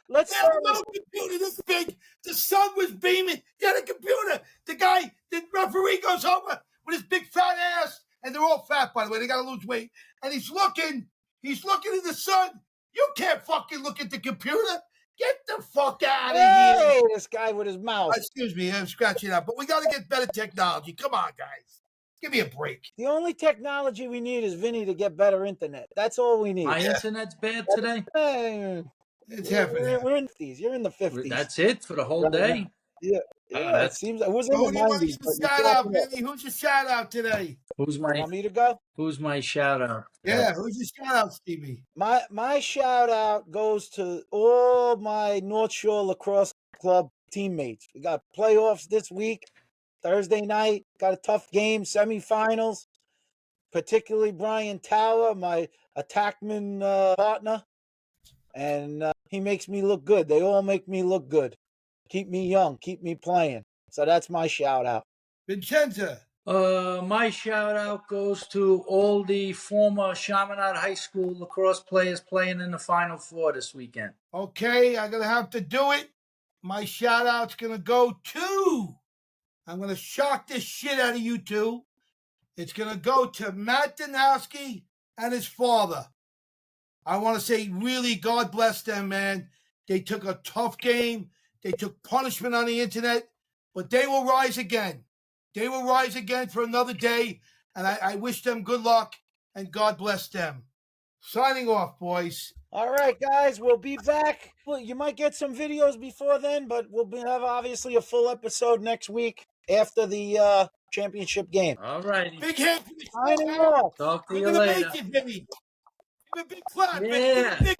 Let's have a little computer this big. The sun was beaming. Get a computer. The referee goes over with his big fat ass. And they're all fat, by the way. They got to lose weight. And he's looking in the sun. You can't fucking look at the computer. Get the fuck out of here. This guy with his mouth. Excuse me, I'm scratching out. But we got to get better technology. Come on, guys. Give me a break. The only technology we need is Vinny to get better internet. That's all we need. My internet's bad today. It's happening. We're in the 50s. You're in the 50s. That's it for the whole day. Yeah. It seems it was in the 90s. Shout out, Vinny. Who's your shout out today? Want me to go? Who's my shout out? Yeah, who's your shout out, Stevie? My shout out goes to all my North Shore Lacrosse Club teammates. We got playoffs this week, Thursday night. Got a tough game, semifinals. Particularly Brian Tower, my attackman partner, and he makes me look good. They all make me look good. Keep me young, keep me playing. So that's my shout out. Vincenza. My shout out goes to all the former Chaminade High School lacrosse players playing in the Final Four this weekend. Okay, I'm going to have to do it. My shout out's going to go to, I'm going to shock this shit out of you two. It's going to go to Matt Danowski and his father. I want to say, really, God bless them, man. They took a tough game. They took punishment on the internet, but they will rise again. They will rise again for another day, and I wish them good luck, and God bless them. Signing off, boys. All right, guys, we'll be back. Well, you might get some videos before then, but we'll have obviously a full episode next week after the championship game. All righty. Big hand for the Signing shout out. Talk to We're you gonna later. make it, Vinny. Give a big clap, Vinny. Give Yeah. a big